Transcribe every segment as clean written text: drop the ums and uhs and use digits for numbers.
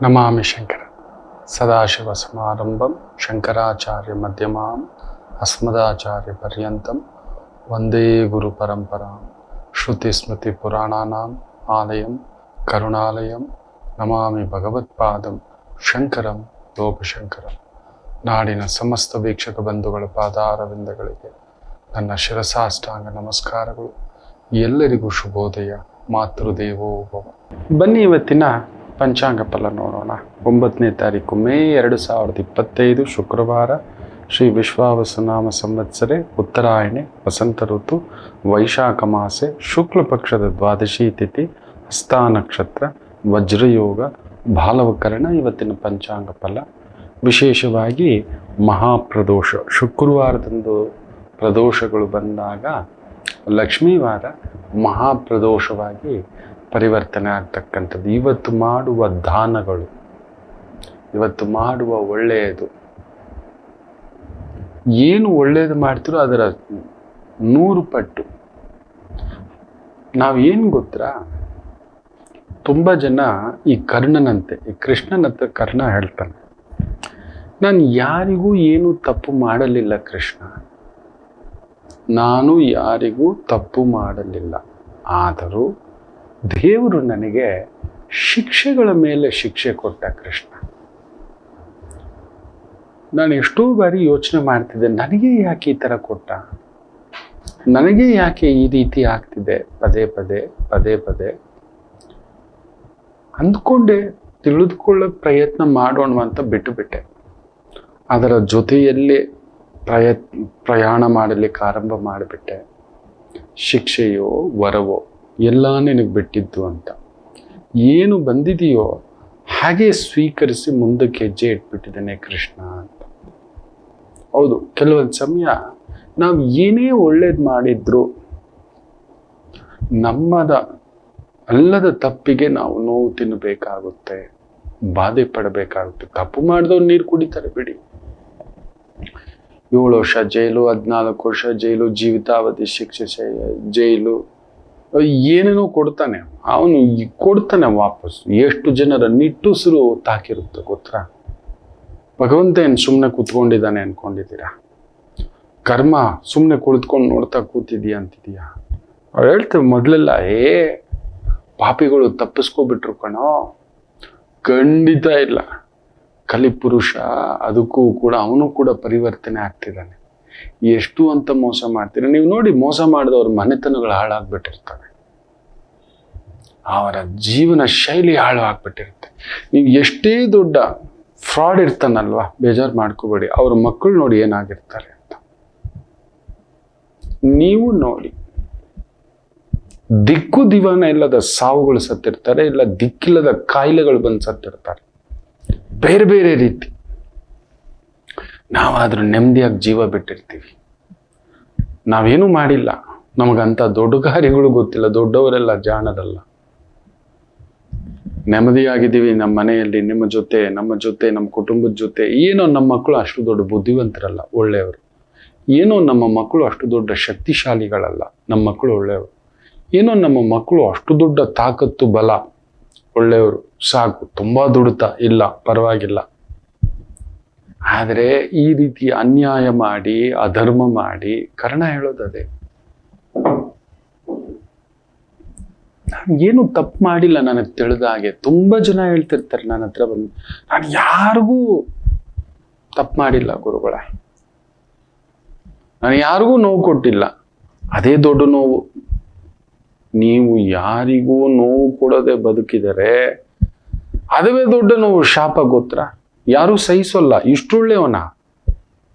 ನಮಾಮಿ ಶಂಕರ ಸದಾಶಿವಸಮಾರಂಭಂ ಶಂಕರಾಚಾರ್ಯ ಮಧ್ಯಮಾಂ ಅಸ್ಮದಾಚಾರ್ಯ ಪರ್ಯಂತಂ ವಂದೇ ಗುರು ಪರಂಪರಾಂ ಶ್ರುತಿ ಸ್ಮೃತಿ ಪುರಾಣಾನಾಂ ಆಲಯಂ ಕರುಣಾಲಯಂ ನಮಾಮಿ ಭಗವತ್ಪಾದಂ ಶಂಕರಂ ಲೋಕಶಂಕರಂ. ನಾಡಿನ ಸಮಸ್ತ ವೀಕ್ಷಕ ಬಂಧುಗಳ ಪಾದಾರವಿಂದಗಳಿಗೆ ನನ್ನ ಶಿರಸಾಷ್ಟಾಂಗ ನಮಸ್ಕಾರಗಳು. ಎಲ್ಲರಿಗೂ ಶುಭೋದಯ. ಮಾತೃದೇವೋಭವ. ಬನ್ನಿ ಇವತ್ತಿನ ಪಂಚಾಂಗ ಫಲ ನೋಡೋಣ. 9ನೇ ತಾರೀಕು ಮೇ 2025 ಶುಕ್ರವಾರ. ಶ್ರೀ ವಿಶ್ವಾವಸುನಾಮ ಸಂವತ್ಸರೆ ಉತ್ತರಾಯಣೆ ವಸಂತ ಋತು ವೈಶಾಖ ಮಾಸೆ ಶುಕ್ಲ ಪಕ್ಷದ ದ್ವಾದಶಿ ತಿಥಿ ಹಸ್ತ ನಕ್ಷತ್ರ ವಜ್ರಯೋಗ ಬಾಲವಕರಣ. ಇವತ್ತಿನ ಪಂಚಾಂಗ ಫಲ ವಿಶೇಷವಾಗಿ ಮಹಾಪ್ರದೋಷ ಶುಕ್ರವಾರದಂದು ಪ್ರದೋಷಗಳು ಬಂದಾಗ ಲಕ್ಷ್ಮೀವಾರ ಮಹಾಪ್ರದೋಷವಾಗಿ ಪರಿವರ್ತನೆ ಆಗ್ತಕ್ಕಂಥದ್ದು. ಇವತ್ತು ಮಾಡುವ ದಾನಗಳು, ಇವತ್ತು ಮಾಡುವ ಒಳ್ಳೆಯದು, ಏನು ಒಳ್ಳೆಯದು ಮಾಡ್ತಿರೋ ಅದರ 100 ಪಟ್ಟು. ನಾವೇನು ಗೊತ್ತಾ, ತುಂಬ ಜನ ಈ ಕರ್ಣನಂತೆ, ಈ ಕೃಷ್ಣನಂತೆ ಕರ್ಣ ಹೇಳ್ತಾನೆ, ನಾನು ಯಾರಿಗೂ ಏನು ತಪ್ಪು ಮಾಡಲಿಲ್ಲ ಕೃಷ್ಣ, ನಾನು ಯಾರಿಗೂ ತಪ್ಪು ಮಾಡಲಿಲ್ಲ, ಆದರೂ ದೇವರು ನನಗೆ ಶಿಕ್ಷೆಗಳ ಮೇಲೆ ಶಿಕ್ಷೆ ಕೊಟ್ಟ ಕೃಷ್ಣ. ನಾನು ಎಷ್ಟೋ ಬಾರಿ ಯೋಚನೆ ಮಾಡ್ತಿದ್ದೆ, ನನಗೆ ಯಾಕೆ ಈ ಥರ ಕೊಟ್ಟ, ನನಗೆ ಯಾಕೆ ಈ ರೀತಿ ಆಗ್ತಿದೆ ಪದೇ ಪದೇ ಪದೇ ಪದೇ ಅಂದ್ಕೊಂಡೆ. ತಿಳಿದುಕೊಳ್ಳೋಕೆ ಪ್ರಯತ್ನ ಮಾಡೋಣ ಅಂತ ಬಿಟ್ಟುಬಿಟ್ಟೆ. ಅದರ ಜೊತೆಯಲ್ಲಿ ಪ್ರಯಾಣ ಮಾಡಲಿಕ್ಕೆ ಆರಂಭ ಮಾಡಿಬಿಟ್ಟೆ. ಶಿಕ್ಷೆಯೋ ವರವೋ ಎಲ್ಲ ನಿನಗೆ ಬಿಟ್ಟಿದ್ದು ಅಂತ ಏನು ಬಂದಿದೆಯೋ ಹಾಗೆ ಸ್ವೀಕರಿಸಿ ಮುಂದಕ್ಕೆ ಹೆಜ್ಜೆ ಇಟ್ಬಿಟ್ಟಿದ್ದೇನೆ ಕೃಷ್ಣ ಅಂತ. ಹೌದು, ಕೆಲವೊಂದು ಸಮಯ ನಾವು ಏನೇ ಒಳ್ಳೇದು ಮಾಡಿದ್ರು ನಮ್ಮದ ಅಲ್ಲದ ತಪ್ಪಿಗೆ ನಾವು ನೋವು ತಿನ್ನಬೇಕಾಗುತ್ತೆ, ಬಾಧೆ ಪಡಬೇಕಾಗುತ್ತೆ. ತಪ್ಪು ಮಾಡಿದವ್ರು ನೀರು ಕುಡಿತಾರೆ ಬಿಡಿ, 7 ವರ್ಷ ಜೈಲು, 14 ವರ್ಷ ಜೈಲು, ಜೀವಿತಾವಧಿ ಶಿಕ್ಷೆ ಜೈಲು, ಏನೇನೋ ಕೊಡ್ತಾನೆ ಅವನು, ಕೊಡ್ತಾನೆ ವಾಪಸ್. ಎಷ್ಟು ಜನರ ನಿಟ್ಟುಸಿರು ತಾಕಿರುತ್ತೆ ಗೊತ್ತಾ. ಭಗವಂತ ಏನು ಸುಮ್ಮನೆ ಕೂತ್ಕೊಂಡಿದ್ದಾನೆ ಅನ್ಕೊಂಡಿದ್ದೀರಾ? ಕರ್ಮ ಸುಮ್ಮನೆ ಕುಳಿತುಕೊಂಡು ನೋಡ್ತಾ ಕೂತಿದೀಯ ಅಂತಿದೀಯಾ? ಅವ್ರು ಹೇಳ್ತೇವೆ ಮೊದಲೆಲ್ಲ, ಪಾಪಿಗಳು ತಪ್ಪಿಸ್ಕೊಬಿಟ್ರು ಕಣೋ. ಖಂಡಿತ ಇಲ್ಲ. ಕಲಿಪುರುಷ ಅದಕ್ಕೂ ಕೂಡ ಅವನು ಕೂಡ ಪರಿವರ್ತನೆ ಆಗ್ತಿದ್ದಾನೆ. ಎಷ್ಟು ಅಂತ ಮೋಸ ಮಾಡ್ತೀರ ನೀವು ನೋಡಿ. ಮೋಸ ಮಾಡಿದವ್ರ ಮನೆತನಗಳು ಹಾಳಾಗ್ಬಿಟ್ಟಿರ್ತವೆ, ಅವರ ಜೀವನ ಶೈಲಿ ಹಾಳು ಆಗ್ಬಿಟ್ಟಿರುತ್ತೆ. ನೀವು ಎಷ್ಟೇ ದೊಡ್ಡ ಫ್ರಾಡ್ ಇರ್ತಾನಲ್ವಾ, ಬೇಜಾರು ಮಾಡ್ಕೋಬೇಡಿ, ಅವ್ರ ಮಕ್ಕಳು ನೋಡಿ ಏನಾಗಿರ್ತಾರೆ ಅಂತ. ನೀವು ನೋಡಿ, ದಿಕ್ಕು ದಿವಾನ ಇಲ್ಲದ ಸಾವುಗಳು ಸತ್ತಿರ್ತಾರೆ, ಇಲ್ಲ ದಿಕ್ಕಿಲ್ಲದ ಕಾಯಿಲೆಗಳು ಬಂದು ಸತ್ತಿರ್ತಾರೆ, ಬೇರೆ ಬೇರೆ ರೀತಿ. ನಾವಾದ್ರೂ ನೆಮ್ಮದಿಯಾಗಿ ಜೀವ ಬಿಟ್ಟಿರ್ತೀವಿ. ನಾವೇನು ಮಾಡಿಲ್ಲ, ನಮಗಂತ ದೊಡ್ಡ ಕಾರ್ಯಗಳು ಗೊತ್ತಿಲ್ಲ, ದೊಡ್ಡವರೆಲ್ಲ ಜಾಣರಲ್ಲ. ನೆಮ್ಮದಿಯಾಗಿದ್ದೀವಿ ನಮ್ಮ ಮನೆಯಲ್ಲಿ, ನಿಮ್ಮ ಜೊತೆ, ನಮ್ಮ ಜೊತೆ, ನಮ್ಮ ಕುಟುಂಬದ ಜೊತೆ. ಏನೋ ನಮ್ಮ ಮಕ್ಕಳು ಅಷ್ಟು ದೊಡ್ಡ ಬುದ್ಧಿವಂತರಲ್ಲ, ಒಳ್ಳೆಯವರು. ಏನೋ ನಮ್ಮ ಮಕ್ಕಳು ಅಷ್ಟು ದೊಡ್ಡ ಶಕ್ತಿಶಾಲಿಗಳಲ್ಲ, ನಮ್ಮ ಮಕ್ಕಳು ಒಳ್ಳೆಯವರು. ಏನೋ ನಮ್ಮ ಮಕ್ಕಳು ಅಷ್ಟು ದೊಡ್ಡ ತಾಕತ್ತು ಬಲ ಒಳ್ಳೆಯವರು, ಸಾಕು. ತುಂಬ ದುಡಿತ ಇಲ್ಲ, ಪರವಾಗಿಲ್ಲ. ಆದರೆ ಈ ರೀತಿ ಅನ್ಯಾಯ ಮಾಡಿ, ಅಧರ್ಮ ಮಾಡಿ, ಕರ್ಣ ಹೇಳೋದದೇ. ನಾನು ಏನು ತಪ್ಪು ಮಾಡಿಲ್ಲ ನನಗೆ ತಿಳಿದ ಹಾಗೆ. ತುಂಬ ಜನ ಹೇಳ್ತಿರ್ತಾರೆ ನನ್ನ ಹತ್ರ ಬಂದು, ನಾನು ಯಾರಿಗೂ ತಪ್ಪು ಮಾಡಿಲ್ಲ ಗುರುಗಳ, ನಾನು ಯಾರಿಗೂ ನೋವು ಕೊಟ್ಟಿಲ್ಲ. ಅದೇ ದೊಡ್ಡ ನೋವು. ನೀವು ಯಾರಿಗೂ ನೋವು ಕೊಡದೆ ಬದುಕಿದರೆ ಅದುವೇ ದೊಡ್ಡ ನೋವು, ಶಾಪ. ಗೋತ್ರ ಯಾರೂ ಸಹಿಸೋಲ್ಲ. ಇಷ್ಟೊಳ್ಳೆಯವನ,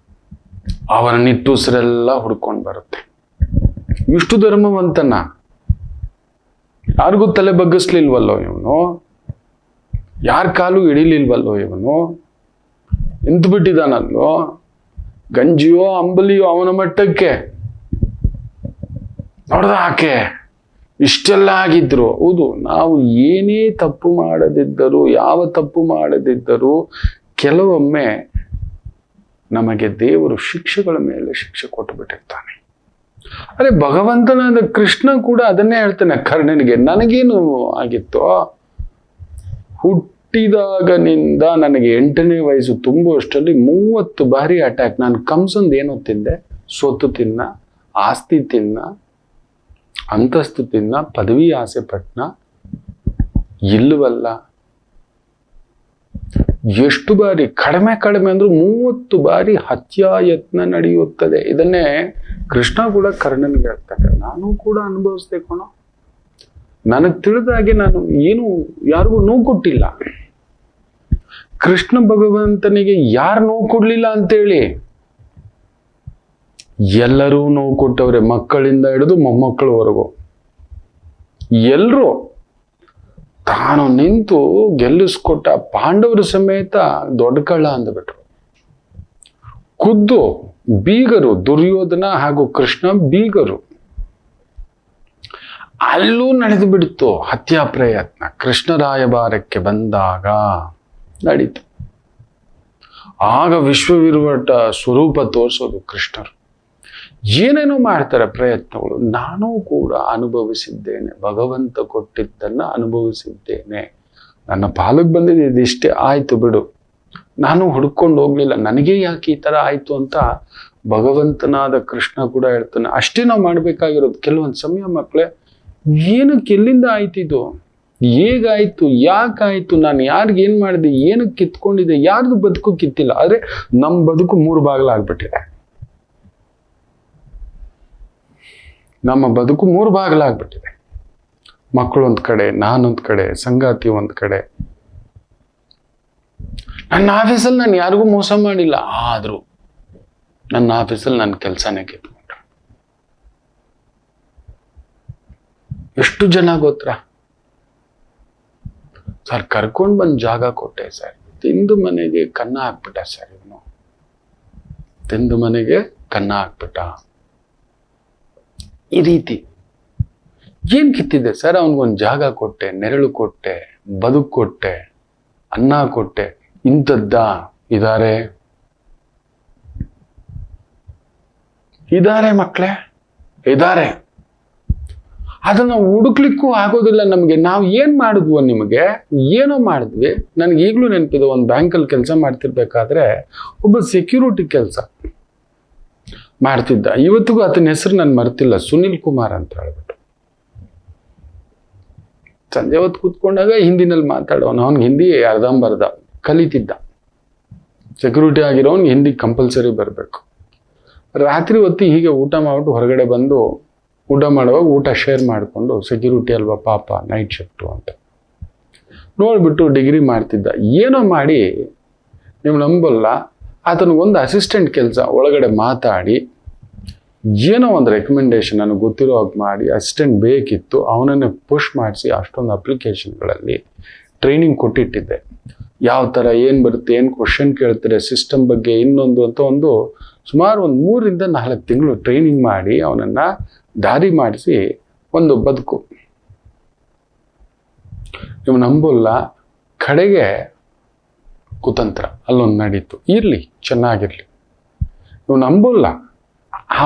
ಅವನ ನಿಟ್ಟುಸಿರೆಲ್ಲ ಹುಡ್ಕೊಂಡು ಬರುತ್ತೆ. ಇಷ್ಟು ಧರ್ಮವಂತನ ಯಾರಿಗೂ ತಲೆ ಬಗ್ಗಿಸ್ಲಿಲ್ವಲ್ಲೋ ಇವನು, ಯಾರ ಕಾಲು ಹಿಡಿಲಿಲ್ವಲ್ಲೋ ಇವನು, ನಿಂತು ಬಿಟ್ಟಿದ್ದಾನಲ್ಲೋ. ಗಂಜಿಯೋ ಅಂಬಲಿಯೋ ಅವನ ಮಟ್ಟಕ್ಕೆ ನೋಡ್ದ ಆಕೆ ಇಷ್ಟೆಲ್ಲ ಆಗಿದ್ರು. ಹೌದು, ನಾವು ಏನೇ ತಪ್ಪು ಮಾಡದಿದ್ದರೂ, ಯಾವ ತಪ್ಪು ಮಾಡದಿದ್ದರೂ ಕೆಲವೊಮ್ಮೆ ನಮಗೆ ದೇವರು ಶಿಕ್ಷೆಗಳ ಮೇಲೆ ಶಿಕ್ಷೆ ಕೊಟ್ಟು ಬಿಟ್ಟಿರ್ತಾನೆ. ಅರೆ ಭಗವಂತನಾದ ಕೃಷ್ಣ ಕೂಡ ಅದನ್ನೇ ಹೇಳ್ತಾನೆ ಕರ್ಣನಿಗೆ. ನನಗೇನು ಆಗಿತ್ತೋ, ಹುಟ್ಟ ಹುಟ್ಟಿದಾಗನಿಂದ ನನಗೆ 8ನೇ ವಯಸ್ಸು ತುಂಬುವಷ್ಟರಲ್ಲಿ 30 ಬಾರಿ ಅಟ್ಯಾಕ್. ನಾನು ಕಂಸಂದು ಏನೋ ತಿಂದೆ, ಸೊತ್ತು ತಿನ್ನ, ಆಸ್ತಿ ತಿನ್ನ, ಅಂತಸ್ತು ತಿನ್ನ, ಪದವಿ ಆಸೆ ಪಟ್ನ, ಇಲ್ಲವಲ್ಲ. ಎಷ್ಟು ಬಾರಿ, ಕಡಿಮೆ ಅಂದ್ರೆ 30 ಬಾರಿ ಹತ್ಯಾಯತ್ನ ನಡೆಯುತ್ತದೆ. ಇದನ್ನೇ ಕೃಷ್ಣ ಕೂಡ ಕರ್ಣನ್ಗೆ ಹೇಳ್ತಾರೆ. ನಾನು ಕೂಡ ಅನುಭವಿಸ್ದೆ ಕಣೋ. ನನಗೆ ತಿಳಿದಾಗೆ ನಾನು ಏನು ಯಾರಿಗೂ ನೋವು ಕೊಟ್ಟಿಲ್ಲ. ಕೃಷ್ಣ ಭಗವಂತನಿಗೆ ಯಾರು ನೋವು ಕೊಡ್ಲಿಲ್ಲ ಅಂತೇಳಿ? ಎಲ್ಲರೂ ನೋವು ಕೊಟ್ಟವ್ರೆ, ಮಕ್ಕಳಿಂದ ಹಿಡಿದು ಮೊಮ್ಮಕ್ಕಳವರೆಗೂ ಎಲ್ರೂ. ತಾನು ನಿಂತು ಗೆಲ್ಲಿಸ್ಕೊಟ್ಟ ಪಾಂಡವರ ಸಮೇತ ದೊಡ್ಡ ಕಳ್ಳ ಅಂದ್ಬಿಟ್ರು. ಖುದ್ದು ಬೀಗರು, ದುರ್ಯೋಧನ ಹಾಗೂ ಕೃಷ್ಣ ಬೀಗರು. ಅಲ್ಲೂ ನಡೆದು ಬಿಡ್ತು ಹತ್ಯಾ ಪ್ರಯತ್ನ. ಕೃಷ್ಣ ರಾಯಭಾರಕ್ಕೆ ಬಂದಾಗ ನಡೀತು. ಆಗ ವಿಶ್ವವಿರುವಟ ಸ್ವರೂಪ ತೋರಿಸೋದು ಕೃಷ್ಣರು. ಏನೇನೋ ಮಾಡ್ತಾರೆ ಪ್ರಯತ್ನಗಳು. ನಾನು ಕೂಡ ಅನುಭವಿಸಿದ್ದೇನೆ, ಭಗವಂತ ಕೊಟ್ಟಿದ್ದನ್ನು ಅನುಭವಿಸಿದ್ದೇನೆ. ನನ್ನ ಪಾಲಕ್ಕೆ ಬಂದಿದೆ, ಇದಿಷ್ಟೇ ಆಯ್ತು ಬಿಡು, ನಾನು ಹುಡ್ಕೊಂಡು ಹೋಗ್ಲಿಲ್ಲ, ನನಗೆ ಯಾಕೆ ಈ ತರ ಆಯ್ತು ಅಂತ ಭಗವಂತನಾದ ಕೃಷ್ಣ ಕೂಡ ಹೇಳ್ತಾನೆ. ಅಷ್ಟೇ ನಾವು ಮಾಡ್ಬೇಕಾಗಿರೋದು. ಕೆಲವೊಂದು ಸಮಯ ಮಕ್ಕಳೇ, ಏನಕ್ಕೆ, ಎಲ್ಲಿಂದ ಆಯ್ತಿದು, ಹೇಗಾಯ್ತು, ಯಾಕಾಯ್ತು, ನಾನು ಯಾರಿಗ ಏನ್ ಮಾಡಿದೆ, ಏನಕ್ಕೆ ಕಿತ್ಕೊಂಡಿದೆ, ಯಾರ್ದು ಬದುಕು ಕಿತ್ತಿಲ್ಲ. ಆದ್ರೆ ನಮ್ಮ ಬದುಕು 3 ಭಾಗಲಾಗ್ಬಿಟ್ಟಿದೆ. ನಮ್ಮ ಬದುಕು 3 ಭಾಗಲಾಗ್ಬಿಟ್ಟಿದೆ. ಮಕ್ಕಳು ಒಂದ್ ಕಡೆ, ನಾನೊಂದ್ ಕಡೆ, ಸಂಗಾತಿ ಒಂದ್ ಕಡೆ. ನನ್ನ ಆಫೀಸಲ್ಲಿ ನಾನು ಯಾರಿಗೂ ಮೋಸ ಮಾಡಿಲ್ಲ, ಆದ್ರೂ ನನ್ನ ಆಫೀಸಲ್ಲಿ ನನ್ನ ಕೆಲಸನೇ ಕಿತ್ಕೊಂಡ್ರು. ಎಷ್ಟು ಜನ ಗೊತ್ತಾ ಸರ್? ಕರ್ಕೊಂಡ್ ಬಂದ್ ಜಾಗ ಕೊಟ್ಟೆ ಸರ್, ತಿಂದು ಮನೆಗೆ ಕನ್ನ ಹಾಕ್ಬಿಟ್ಟ ಸರ್. ಇವನು ತಿಂದು ಮನೆಗೆ ಕನ್ನ ಹಾಕ್ಬಿಟ್ಟ. ಈ ರೀತಿ ಏನ್ ಕಿತ್ತಿದೆ ಸರ್? ಅವನಿಗೊಂದು ಜಾಗ ಕೊಟ್ಟೆ, ನೆರಳು ಕೊಟ್ಟೆ, ಬದುಕು ಕೊಟ್ಟೆ, ಅನ್ನ ಕೊಟ್ಟೆ. ಇಂಥದ್ದ ಇದಾರೆ ಮಕ್ಕಳೇ, ಇದಾರೆ. ಅದನ್ನ ಹುಡುಕ್ಲಿಕ್ಕೂ ಆಗೋದಿಲ್ಲ ನಮ್ಗೆ. ನಾವು ಏನ್ ಮಾಡಿದ್ವೋ, ನಿಮಗೆ ಏನೋ ಮಾಡಿದ್ವಿ. ನನ್ಗೆ ಈಗಲೂ ನೆನಪಿದೆ, ಒಂದು ಬ್ಯಾಂಕಲ್ಲಿ ಕೆಲಸ ಮಾಡ್ತಿರ್ಬೇಕಾದ್ರೆ ಒಬ್ಬ ಸೆಕ್ಯೂರಿಟಿ ಕೆಲಸ ಮಾಡ್ತಿದ್ದ. ಇವತ್ತಿಗೂ ಆತನ ಹೆಸರು ನಾನು ಮರ್ತಿಲ್ಲ, ಸುನಿಲ್ ಕುಮಾರ್ ಅಂತ ಹೇಳ್ಬಿಟ್ಟು. ಸಂಜೆ ಹೊತ್ತು ಕೂತ್ಕೊಂಡಾಗ ಹಿಂದಿನಲ್ಲಿ ಮಾತಾಡೋನು. ಅವ್ನಿಗೆ ಹಿಂದಿ ಅರ್ಧಂಬರ್ಧ ಕಲಿತಿದ್ದ. ಸೆಕ್ಯೂರಿಟಿ ಆಗಿರೋನ್ಗೆ ಹಿಂದಿ ಕಂಪಲ್ಸರಿ ಬರಬೇಕು. ರಾತ್ರಿ ಹೊತ್ತಿ ಹೀಗೆ ಊಟ ಮಾಡ್ಬಿಟ್ಟು ಹೊರಗಡೆ ಬಂದು ಊಟ ಮಾಡುವಾಗ ಊಟ ಶೇರ್ ಮಾಡಿಕೊಂಡು, ಸೆಕ್ಯೂರಿಟಿ ಅಲ್ವಾ ಪಾಪ, ನೈಟ್ ಶಿಫ್ಟು ಅಂತ ನೋಡ್ಬಿಟ್ಟು ಡಿಗ್ರಿ ಮಾಡ್ತಿದ್ದ. ಏನೋ ಮಾಡಿ, ನೀವು ನಂಬಲ್ಲ, ಆತನಿಗೊಂದು ಅಸಿಸ್ಟೆಂಟ್ ಕೆಲಸ ಒಳಗಡೆ ಮಾತಾಡಿ ಏನೋ ಒಂದು ರೆಕಮೆಂಡೇಶನ್ ನನಗೆ ಗೊತ್ತಿರೋ ಹಾಗೆ ಮಾಡಿ, ಅಸಿಸ್ಟೆಂಟ್ ಬೇಕಿತ್ತು, ಅವನನ್ನೇ ಪುಷ್ ಮಾಡಿಸಿ ಅಷ್ಟೊಂದು ಅಪ್ಲಿಕೇಶನ್ಗಳಲ್ಲಿ ಟ್ರೈನಿಂಗ್ ಕೊಟ್ಟಿಟ್ಟಿದ್ದೆ. ಯಾವ ಥರ ಏನು ಬರುತ್ತೆ, ಏನು ಕ್ವಶನ್ ಕೇಳ್ತಾರೆ ಸಿಸ್ಟಮ್ ಬಗ್ಗೆ, ಇನ್ನೊಂದು ಅಂತ ಒಂದು ಸುಮಾರು ಒಂದು 3 ರಿಂದ 4 ತಿಂಗಳು ಟ್ರೈನಿಂಗ್ ಮಾಡಿ ಅವನನ್ನು ದಾರಿ ಮಾಡಿಸಿ ಒಂದು ಬದುಕು. ನೀವು ನಂಬಲ್ಲ, ಕಡೆಗೆ ಕುತಂತ್ರ ಅಲ್ಲೊಂದು ನಡೀತು. ಇರಲಿ, ಚೆನ್ನಾಗಿರಲಿ. ನೀವು ನಂಬಲ್ಲ,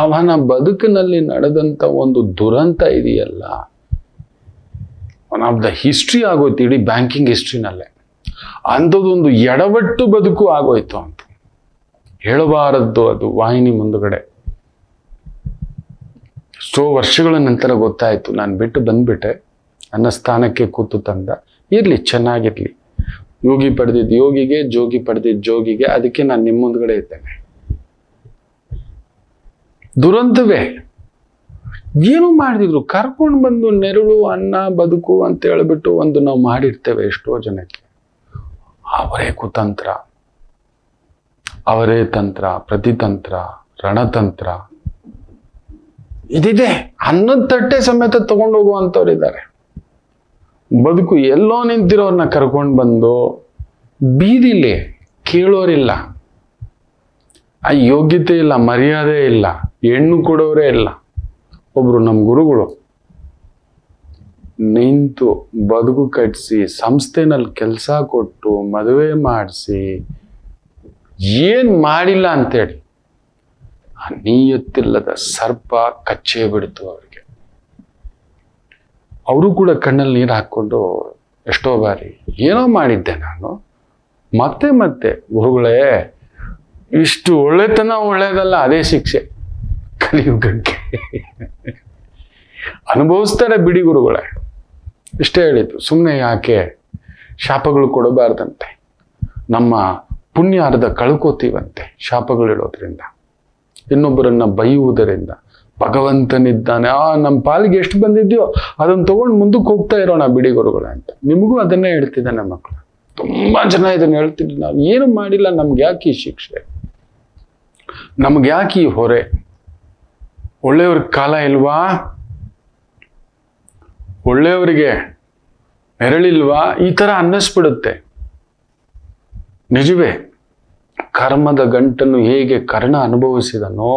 ಅವನ ಬದುಕಿನಲ್ಲಿ ನಡೆದಂಥ ಒಂದು ದುರಂತ ಇದೆಯಲ್ಲ, ಒನ್ ಆಫ್ ದ ಹಿಸ್ಟ್ರಿ ಆಗೋಯ್ತು ಇಡೀ ಬ್ಯಾಂಕಿಂಗ್ ಹಿಸ್ಟ್ರಿನಲ್ಲೇ. ಅಂಥದ್ದೊಂದು ಎಡವಟ್ಟು ಬದುಕು ಆಗೋಯ್ತು ಅಂತ ಹೇಳಬಾರದ್ದು. ಅದು ವಾಹಿನಿ ಮುಂದುಗಡೆ ಎಷ್ಟೋ ವರ್ಷಗಳ ನಂತರ ಗೊತ್ತಾಯ್ತು. ನಾನು ಬಿಟ್ಟು ಬಂದ್ಬಿಟ್ಟೆ, ನನ್ನ ಸ್ಥಾನಕ್ಕೆ ಕೂತು ತಂದ. ಇರ್ಲಿ, ಚೆನ್ನಾಗಿರ್ಲಿ. ಯೋಗಿ ಪಡೆದಿದ್ದು ಯೋಗಿಗೆ, ಜೋಗಿ ಪಡೆದಿದ್ದು ಜೋಗಿಗೆ. ಅದಕ್ಕೆ ನಾನು ನಿಮ್ಮ ಮುಂದ್ಗಡೆ ಇದ್ದೇನೆ. ದುರಂತವೇ. ಏನು ಮಾಡಿದ್ರು, ಕರ್ಕೊಂಡು ಬಂದು ನೆರಳು, ಅನ್ನ, ಬದುಕು ಅಂತ ಹೇಳ್ಬಿಟ್ಟು ಒಂದು ನಾವು ಮಾಡಿರ್ತೇವೆ ಎಷ್ಟೋ ಜನಕ್ಕೆ. ಅವರೇ ಕುತಂತ್ರ, ಅವರೇ ತಂತ್ರ, ಪ್ರತಿತಂತ್ರ, ರಣತಂತ್ರ ಇದಿದೆ. ಅನ್ನದ ತಟ್ಟೆ ಸಮೇತ ತಗೊಂಡು ಹೋಗುವಂಥವ್ರು ಇದ್ದಾರೆ. ಬದುಕು ಎಲ್ಲೋ ನಿಂತಿರೋರ್ನ ಕರ್ಕೊಂಡು ಬಂದು ಬೀದಿಲಿ ಕೇಳೋರಿಲ್ಲ, ಆ ಯೋಗ್ಯತೆ ಇಲ್ಲ, ಮರ್ಯಾದೆ ಇಲ್ಲ, ಹೆಣ್ಣು ಕೊಡೋರೇ ಇಲ್ಲ. ಒಬ್ರು ನಮ್ಮ ಗುರುಗಳು ನಿಂತು ಬದುಕು ಕಟ್ಟಿಸಿ, ಸಂಸ್ಥೆನಲ್ಲಿ ಕೆಲಸ ಕೊಟ್ಟು, ಮದುವೆ ಮಾಡಿಸಿ, ಏನ್ ಮಾಡಿಲ್ಲ ಅಂತೇಳಿ ಆ ನೀಯತ್ತಿಲ್ಲದ ಸರ್ಪ ಕಚ್ಚೇ ಬಿಡ್ತು ಅವ್ರಿಗೆ. ಅವರು ಕೂಡ ಕಣ್ಣಲ್ಲಿ ನೀರು ಹಾಕೊಂಡು ಎಷ್ಟೋ ಬಾರಿ ಏನೋ ಮಾಡಿದ್ದೆ ನಾನು, ಮತ್ತೆ ಮತ್ತೆ ಗುರುಗಳೇ ಇಷ್ಟು ಒಳ್ಳೆತನ ಒಳ್ಳೇದಲ್ಲ, ಅದೇ ಶಿಕ್ಷೆ ಕಲಿಯುಗಕ್ಕೆ. ಅನುಭವಿಸ್ತಾರೆ ಬಿಡಿ ಗುರುಗಳೇ. ಇಷ್ಟೇ ಹೇಳಿದ್ದು, ಸುಮ್ಮನೆ ಯಾಕೆ ಶಾಪಗಳು ಕೊಡಬಾರ್ದಂತೆ. ನಮ್ಮ ಪುಣ್ಯ ಅರ್ಧ ಕಳ್ಕೋತೀವಂತೆ ಶಾಪಗಳಿಡೋದ್ರಿಂದ, ಇನ್ನೊಬ್ಬರನ್ನ ಬೈಯುವುದರಿಂದ. ಭಗವಂತನಿದ್ದಾನೆ, ನಮ್ಮ ಪಾಲಿಗೆ ಎಷ್ಟು ಬಂದಿದ್ಯೋ ಅದನ್ನು ತಗೊಂಡು ಮುಂದಕ್ಕೆ ಹೋಗ್ತಾ ಇರೋಣ ಬಿಡಿ ಗುರುಗಳೇ ಅಂತ. ನಿಮಗೂ ಅದನ್ನೇ ಹೇಳ್ತಿದ್ದಾನೆ ಮಕ್ಕಳು. ತುಂಬಾ ಜನ ಇದನ್ನ ಹೇಳ್ತಿದ್ರು, ನಾವು ಏನು ಮಾಡಿಲ್ಲ, ನಮ್ಗೆ ಯಾಕೆ ಈ ಶಿಕ್ಷೆ, ನಮ್ಗೆ ಯಾಕೆ ಈ ಹೊರೆ, ಒಳ್ಳೆಯವ್ರಿಗೆ ಕಾಲ ಇಲ್ವಾ, ಒಳ್ಳೆಯವರಿಗೆ ನೆರಳಿಲ್ವಾ, ಈ ತರ ಅನ್ನಿಸ್ಬಿಡುತ್ತೆ. ನಿಜವೇ, ಕರ್ಮದ ಗಂಟನ್ನು ಹೇಗೆ ಕರ್ಣ ಅನುಭವಿಸಿದನೋ,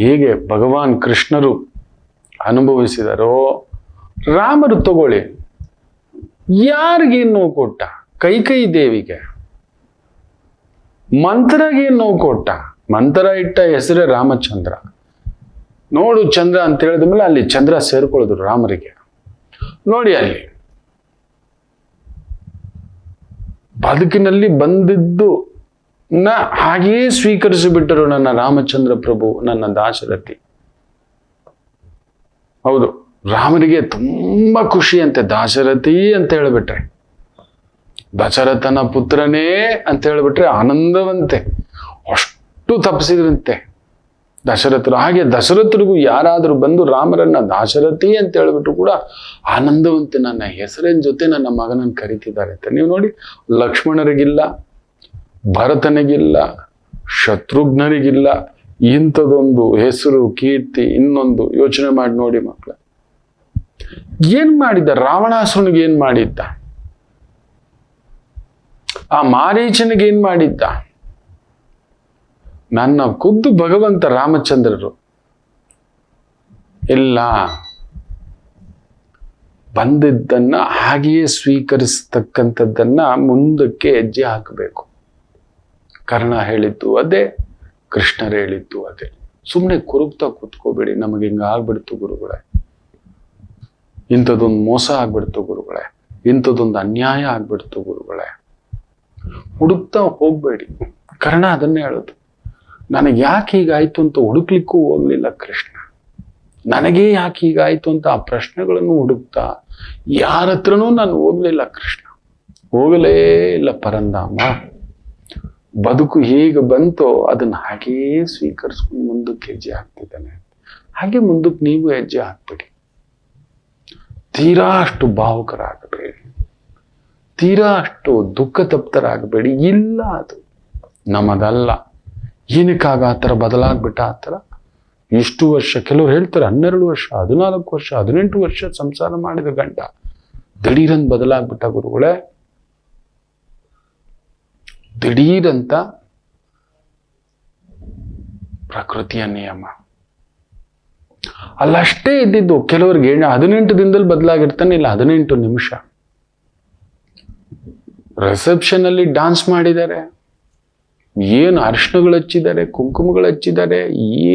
ಹೇಗೆ ಭಗವಾನ್ ಕೃಷ್ಣರು ಅನುಭವಿಸಿದರೋ, ರಾಮರು ತಗೊಳ್ಳಿ, ಯಾರಿಗೇನು ನೋವು ಕೊಟ್ಟ? ಕೈಕೈ ದೇವಿಗೆ. ಮಂತ್ರಗೇನು ನೋವು ಕೊಟ್ಟ? ಮಂತ್ರ ಇಟ್ಟ ಹೆಸರೇ ರಾಮಚಂದ್ರ. ನೋಡು ಚಂದ್ರ ಅಂತ ಹೇಳಿದ ಮೇಲೆ ಅಲ್ಲಿ ಚಂದ್ರ ಸೇರ್ಕೊಳ್ಳೋದು ರಾಮರಿಗೆ. ನೋಡಿ, ಅಲ್ಲಿ ಬದುಕಿನಲ್ಲಿ ಬಂದಿದ್ದು ಹಾಗೆಯೇ ಸ್ವೀಕರಿಸಿಬಿಟ್ಟರು ನನ್ನ ರಾಮಚಂದ್ರ ಪ್ರಭು, ನನ್ನ ದಾಶರಥಿ. ಹೌದು, ರಾಮನಿಗೆ ತುಂಬಾ ಖುಷಿ ಅಂತೆ. ದಾಶರಥಿ ಅಂತ ಹೇಳಿಬಿಟ್ರೆ, ದಶರಥನ ಪುತ್ರನೇ ಅಂತ ಹೇಳಿಬಿಟ್ರೆ ಆನಂದವಂತೆ. ಅಷ್ಟು ತಪ್ಪಿಸಿದ್ರಂತೆ ದಶರಥರು. ಹಾಗೆ ದಶರಥರಿಗೂ ಯಾರಾದರೂ ಬಂದು ರಾಮರನ್ನ ದಾಶರಥಿ ಅಂತ ಹೇಳಿಬಿಟ್ರು ಕೂಡ ಆನಂದವಂತೆ. ನನ್ನ ಹೆಸರಿನ ಜೊತೆ ನನ್ನ ಮಗನನ್ನು ಕರೀತಿದ್ದಾರೆ ಅಂತ. ನೀವು ನೋಡಿ, ಲಕ್ಷ್ಮಣರಿಗಿಲ್ಲ, ಭರತನಿಗಿಲ್ಲ, ಶತ್ರುಘ್ನರಿಗಿಲ್ಲ ಇಂಥದೊಂದು ಹೆಸರು, ಕೀರ್ತಿ. ಇನ್ನೊಂದು ಯೋಚನೆ ಮಾಡಿ ನೋಡಿ ಮಕ್ಕಳ, ಏನ್ ಮಾಡಿದ್ದ ರಾವಣಾಸುರನಿಗೆ? ಏನ್ ಮಾಡಿದ್ದ ಆ ಮಾರೀಚನಿಗೆ? ಏನ್ ಮಾಡಿದ್ದ? ನನ್ನ ಖುದ್ದು ಭಗವಂತ ರಾಮಚಂದ್ರರು ಇಲ್ಲ, ಬಂದಿದ್ದನ್ನ ಹಾಗೆಯೇ ಸ್ವೀಕರಿಸ್ತಕ್ಕಂಥದ್ದನ್ನ ಮುಂದಕ್ಕೆ ಹೆಜ್ಜೆ ಹಾಕಬೇಕು. ಕರ್ಣ ಹೇಳಿದ್ದು ಅದೇ, ಕೃಷ್ಣರು ಹೇಳಿದ್ದು ಅದೇ. ಸುಮ್ಮನೆ ಕುರುಗ್ತಾ ಕೂತ್ಕೋಬೇಡಿ, ನಮಗೆ ಹಿಂಗ ಆಗ್ಬಿಡ್ತು ಗುರುಗಳೇ, ಇಂಥದ್ದೊಂದು ಮೋಸ ಆಗ್ಬಿಡ್ತು ಗುರುಗಳೇ, ಇಂಥದ್ದೊಂದು ಅನ್ಯಾಯ ಆಗ್ಬಿಡ್ತು ಗುರುಗಳೇ, ಹುಡುಕ್ತಾ ಹೋಗ್ಬೇಡಿ. ಕರ್ಣ ಅದನ್ನೇ ಹೇಳೋದು. ನನಗೆ ಯಾಕೆ ಹೀಗಾಯ್ತು ಅಂತ ಹುಡುಕ್ಲಿಕ್ಕೂ ಹೋಗ್ಲಿಲ್ಲ ಕೃಷ್ಣ. ನನಗೇ ಯಾಕೆ ಹೀಗಾಯ್ತು ಅಂತ ಆ ಪ್ರಶ್ನೆಗಳನ್ನು ಹುಡುಕ್ತಾ ಯಾರ ಹತ್ರನೂ ನಾನು ಹೋಗ್ಲಿಲ್ಲ ಕೃಷ್ಣ. ಹೋಗಲೇ ಇಲ್ಲ ಪರಂಧಾಮ. ಬದುಕು ಹೇಗೆ ಬಂತೋ ಅದನ್ನ ಹಾಗೇ ಸ್ವೀಕರಿಸ್ಕೊಂಡು ಮುಂದಕ್ಕೆ ಹೆಜ್ಜೆ ಹಾಕ್ತಿದ್ದಾನೆ. ಹಾಗೆ ಮುಂದಕ್ಕೆ ನೀವು ಹೆಜ್ಜೆ ಹಾಕ್ಬೇಡಿ. ತೀರಾ ಅಷ್ಟು ಭಾವುಕರಾಗಬೇಡಿ, ತೀರಾ ಅಷ್ಟು ದುಃಖ ತಪ್ತರಾಗಬೇಡಿ. ಇಲ್ಲ, ಅದು ನಮ್ಮದಲ್ಲ. ಏನಕ್ಕಾಗ ಆ ಥರ ಬದಲಾಗ್ಬಿಟ್ಟ? ಆ ಥರ ಇಷ್ಟು ವರ್ಷ, ಕೆಲವ್ರು ಹೇಳ್ತಾರೆ 12 ವರ್ಷ, 14 ವರ್ಷ, 18 ವರ್ಷ ಸಂಸಾರ ಮಾಡಿದ ಗಂಡ ದಿಢೀರಂತ ಬದಲಾಗ್ಬಿಟ್ಟ ಗುರುಗಳೇ. ದಿಢೀರಂತ ಪ್ರಕೃತಿಯ ನಿಯಮ ಅಲ್ಲಷ್ಟೇ ಇದ್ದಿದ್ದು. ಕೆಲವರಿಗೆ 18 ದಿನದಲ್ಲಿ ಬದಲಾಗಿರ್ತಾನೆ, ಇಲ್ಲ 18 ನಿಮಿಷ. ರಿಸೆಪ್ಷನ್ ಅಲ್ಲಿ ಡಾನ್ಸ್ ಮಾಡಿದ್ದಾರೆ, ಏನು ಅರಿಶಿಣಗಳು ಹಚ್ಚಿದ್ದಾರೆ, ಕುಂಕುಮಗಳು ಹಚ್ಚಿದ್ದಾರೆ,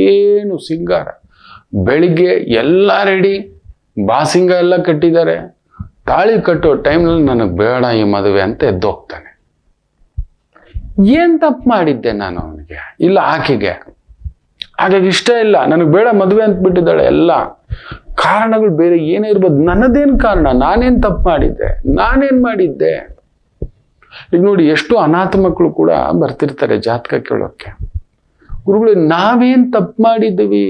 ಏನು ಸಿಂಗಾರ. ಬೆಳಿಗ್ಗೆ ಎಲ್ಲ ರೆಡಿ, ಬಾಸಿಂಗ ಎಲ್ಲ ಕಟ್ಟಿದ್ದಾರೆ. ತಾಳಿ ಕಟ್ಟೋ ಟೈಮ್ನಲ್ಲಿ ನನಗೆ ಬೇಡ ಈ ಮದುವೆ ಅಂತ ಎದ್ದೋಗ್ತಾನೆ. ಏನ್ ತಪ್ಪು ಮಾಡಿದ್ದೆ ನಾನು ಅವನಿಗೆ? ಇಲ್ಲ ಆಕೆಗೆ ಹಾಗಾಗಿ ಇಷ್ಟ ಇಲ್ಲ, ನನಗೆ ಬೇಡ ಮದುವೆ ಅಂತ ಬಿಟ್ಟಿದ್ದಾಳೆ. ಎಲ್ಲ ಕಾರಣಗಳು ಬೇರೆ ಏನೇ ಇರ್ಬೋದು, ನನ್ನದೇನು ಕಾರಣ? ನಾನೇನ್ ತಪ್ಪು ಮಾಡಿದ್ದೆ? ನಾನೇನ್ ಮಾಡಿದ್ದೆ? ಈಗ ನೋಡಿ, ಎಷ್ಟು ಅನಾಥ ಮಕ್ಕಳು ಕೂಡ ಬರ್ತಿರ್ತಾರೆ ಜಾತಕ ಕೇಳೋಕ್ಕೆ. ಗುರುಗಳು, ನಾವೇನ್ ತಪ್ಪು ಮಾಡಿದ್ದೀವಿ?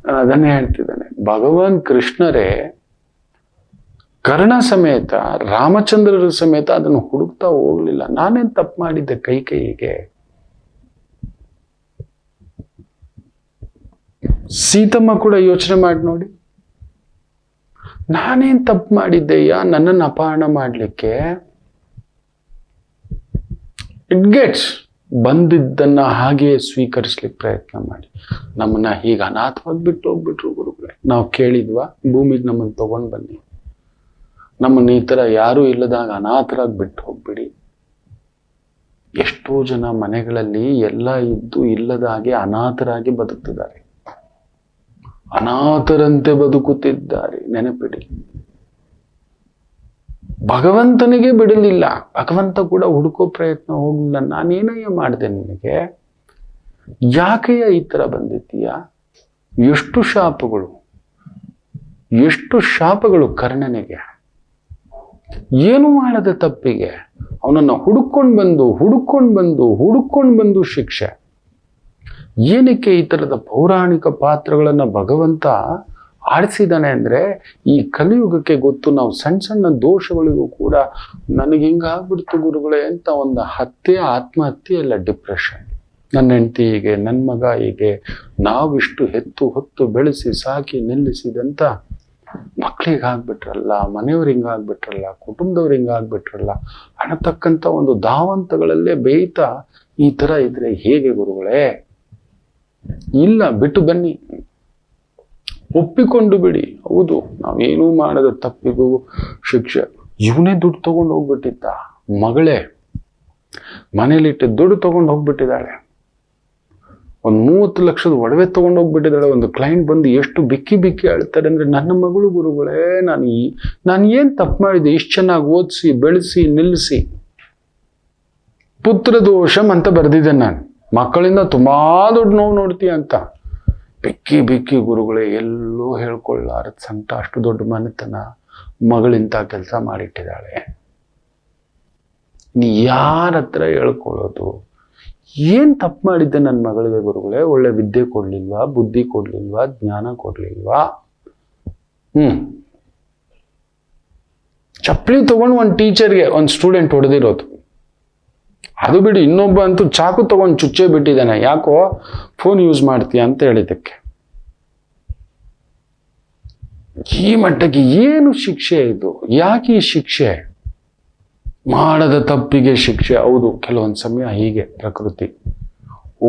ನಾನು ಅದನ್ನೇ ಹೇಳ್ತಿದ್ದಾನೆ. ಭಗವಾನ್ ಕೃಷ್ಣರೇ ಕರ್ಣ ಸಮೇತ, ರಾಮಚಂದ್ರರ ಸಮೇತ ಅದನ್ನು ಹುಡುಕ್ತಾ ಹೋಗ್ಲಿಲ್ಲ. ನಾನೇನ್ ತಪ್ಪು ಮಾಡಿದ್ದೆ ಕೈಗೆ? ಸೀತಮ್ಮ ಕೂಡ ಯೋಚನೆ ಮಾಡಿ ನೋಡಿ, ನಾನೇನ್ ತಪ್ಪು ಮಾಡಿದ್ದೆಯ್ಯ ನನ್ನನ್ನು ಅಪಹರಣ ಮಾಡ್ಲಿಕ್ಕೆ? It gets. ಬಂದಿದ್ದನ್ನ ಹಾಗೆಯೇ ಸ್ವೀಕರಿಸ್ಲಿಕ್ಕೆ ಪ್ರಯತ್ನ ಮಾಡಿ. ನಮ್ಮನ್ನ ಹೀಗೆ ಅನಾಥವಾಗಿ ಬಿಟ್ಟು ಹೋಗ್ಬಿಟ್ರು ಗುರುಗಳೇ. ನಾವು ಕೇಳಿದ್ವಾ ಭೂಮಿಗೆ ನಮ್ಮನ್ನು ತಗೊಂಡ್ ಬನ್ನಿ, ನಮ್ಮನ್ನ ಈ ತರ ಯಾರೂ ಇಲ್ಲದಾಗ ಅನಾಥರಾಗಿ ಬಿಟ್ಟು ಹೋಗ್ಬಿಡಿ. ಎಷ್ಟೋ ಜನ ಮನೆಗಳಲ್ಲಿ ಎಲ್ಲ ಇದ್ದು ಇಲ್ಲದ ಹಾಗೆ ಅನಾಥರಾಗಿ ಬದುಕ್ತಿದ್ದಾರೆ, ಅನಾಥರಂತೆ ಬದುಕುತ್ತಿದ್ದಾರೆ. ನೆನಪಿಡಿ, ಭಗವಂತನಿಗೆ ಬಿಡಲಿಲ್ಲ. ಭಗವಂತ ಕೂಡ ಹುಡುಕೋ ಪ್ರಯತ್ನ ಹೋಗಲಿಲ್ಲ. ನಾನೇನಯ್ಯ ಮಾಡಿದೆ ನಿನಗೆ? ಯಾಕೆಯ ಈ ಥರ ಬಂದಿದ್ದೀಯ? ಎಷ್ಟು ಶಾಪಗಳು ಕರ್ಣನಿಗೆ. ಏನು ಮಾಡದ ತಪ್ಪಿಗೆ ಅವನನ್ನು ಹುಡುಕೊಂಡು ಬಂದು ಶಿಕ್ಷೆ. ಏನಕ್ಕೆ ಈ ಥರದ ಪೌರಾಣಿಕ ಪಾತ್ರಗಳನ್ನು ಭಗವಂತ ಆಡಿಸಿದಾನೆ ಅಂದರೆ, ಈ ಕಲಿಯುಗಕ್ಕೆ ಗೊತ್ತು ನಾವು ಸಣ್ಣ ದೋಷಗಳಿಗೂ ಕೂಡ ನನಗೆ ಹಿಂಗಾಗ್ಬಿಡ್ತು ಗುರುಗಳೇ ಅಂತ ಒಂದು ಆತ್ಮಹತ್ಯೆ ಇಲ್ಲ, ಡಿಪ್ರೆಷನ್. ನನ್ನ ಹೆಂಡತಿ ಹೀಗೆ, ನನ್ನ ಮಗ ಹೀಗೆ, ನಾವಿಷ್ಟು ಹೊತ್ತು ಬೆಳೆಸಿ ಸಾಕಿ ನಿಲ್ಲಿಸಿದಂತ ಮಕ್ಳಿಗೆ ಆಗ್ಬಿಟ್ರಲ್ಲ, ಮನೆಯವ್ರು ಹಿಂಗಾಗ್ಬಿಟ್ರಲ್ಲ, ಕುಟುಂಬದವ್ರು ಹಿಂಗಾಗ್ಬಿಟ್ರಲ್ಲ ಅನ್ನತಕ್ಕಂಥ ಒಂದು ಧಾವಂತಗಳಲ್ಲೇ ಬೇಯ್ತಾ ಈ ಥರ ಇದ್ರೆ ಹೇಗೆ ಗುರುಗಳೇ? ಇಲ್ಲ, ಬಿಟ್ಟು ಬನ್ನಿ, ಒಪ್ಪಿಕೊಂಡು ಬಿಡಿ. ಹೌದು, ನಾವೇನೂ ಮಾಡದ ತಪ್ಪಿಗೂ ಶಿಕ್ಷೆ. ಇವನೇ ದುಡ್ಡು ತಗೊಂಡು ಹೋಗ್ಬಿಟ್ಟಿದ್ದ, ಮಗಳೇ ಮನೇಲಿಟ್ಟು ದುಡ್ಡು ತಗೊಂಡು ಹೋಗ್ಬಿಟ್ಟಿದ್ದಾಳೆ. ಒಂದು 30 ಲಕ್ಷದ ಒಡವೆ ತಗೊಂಡು ಹೋಗ್ಬಿಟ್ಟಿದ್ದಾಳೆ. ಒಂದು ಕ್ಲೈಂಟ್ ಬಂದು ಎಷ್ಟು ಬಿಕ್ಕಿ ಅಳ್ತಾರೆ ಅಂದ್ರೆ, ನನ್ನ ಮಗಳು ಗುರುಗಳೇ, ನಾನು ಏನ್ ತಪ್ಪು ಮಾಡಿದೆ? ಇಷ್ಟು ಚೆನ್ನಾಗಿ ಓದಿಸಿ ಬೆಳೆಸಿ ನಿಲ್ಲಿಸಿ, ಪುತ್ರ ದೋಷಂ ಅಂತ ಬರೆದಿದ್ದೆ ನಾನು. ಮಕ್ಕಳಿಂದ ತುಂಬಾ ದೊಡ್ಡ ನೋವು ನೋಡ್ತೀಯ ಅಂತ ಬಿಕ್ಕಿ ಗುರುಗಳೇ, ಎಲ್ಲೋ ಹೇಳ್ಕೊಳ್ಳಾರದ ಸಂಕಟ, ಅಷ್ಟು ದೊಡ್ಡ ಮನೆತನ, ಮಗಳಿಂತ ಕೆಲಸ ಮಾಡಿಟ್ಟಿದ್ದಾಳೆ. ನೀ ಯಾರ ಹತ್ರ ಹೇಳ್ಕೊಳ್ಳೋದು? ಏನ್ ತಪ್ಪು ಮಾಡಿದ್ದೆ ನನ್ನ ಮಗಳಿಗೆ ಗುರುಗಳೇ? ಒಳ್ಳೆ ವಿದ್ಯೆ ಕೊಡ್ಲಿಲ್ವಾ, ಬುದ್ಧಿ ಕೊಡ್ಲಿಲ್ವಾ, ಜ್ಞಾನ ಕೊಡ್ಲಿಲ್ವಾ? ಚಪ್ಪಲಿ ತಗೊಂಡು ಒಂದು ಟೀಚರ್ಗೆ ಒಂದು ಸ್ಟೂಡೆಂಟ್ ಹೊಡೆದಿರೋದು, ಅದು ಬಿಡಿ. ಇನ್ನೊಬ್ಬ ಅಂತೂ ಚಾಕು ತಗೊಂಡು ಚುಚ್ಚೇ ಬಿಟ್ಟಿದ್ದಾನೆ. ಯಾಕೋ? ಫೋನ್ ಯೂಸ್ ಮಾಡ್ತೀಯ ಅಂತ ಹೇಳಿದ್ದಕ್ಕೆ. ಈ ಮಟ್ಟಕ್ಕೆ ಏನು ಶಿಕ್ಷೆ ಇದು? ಯಾಕೆ ಈ ಶಿಕ್ಷೆ? ಮಾಡದ ತಪ್ಪಿಗೆ ಶಿಕ್ಷೆ. ಹೌದು, ಕೆಲವೊಂದು ಸಮಯ ಹೀಗೆ ಪ್ರಕೃತಿ.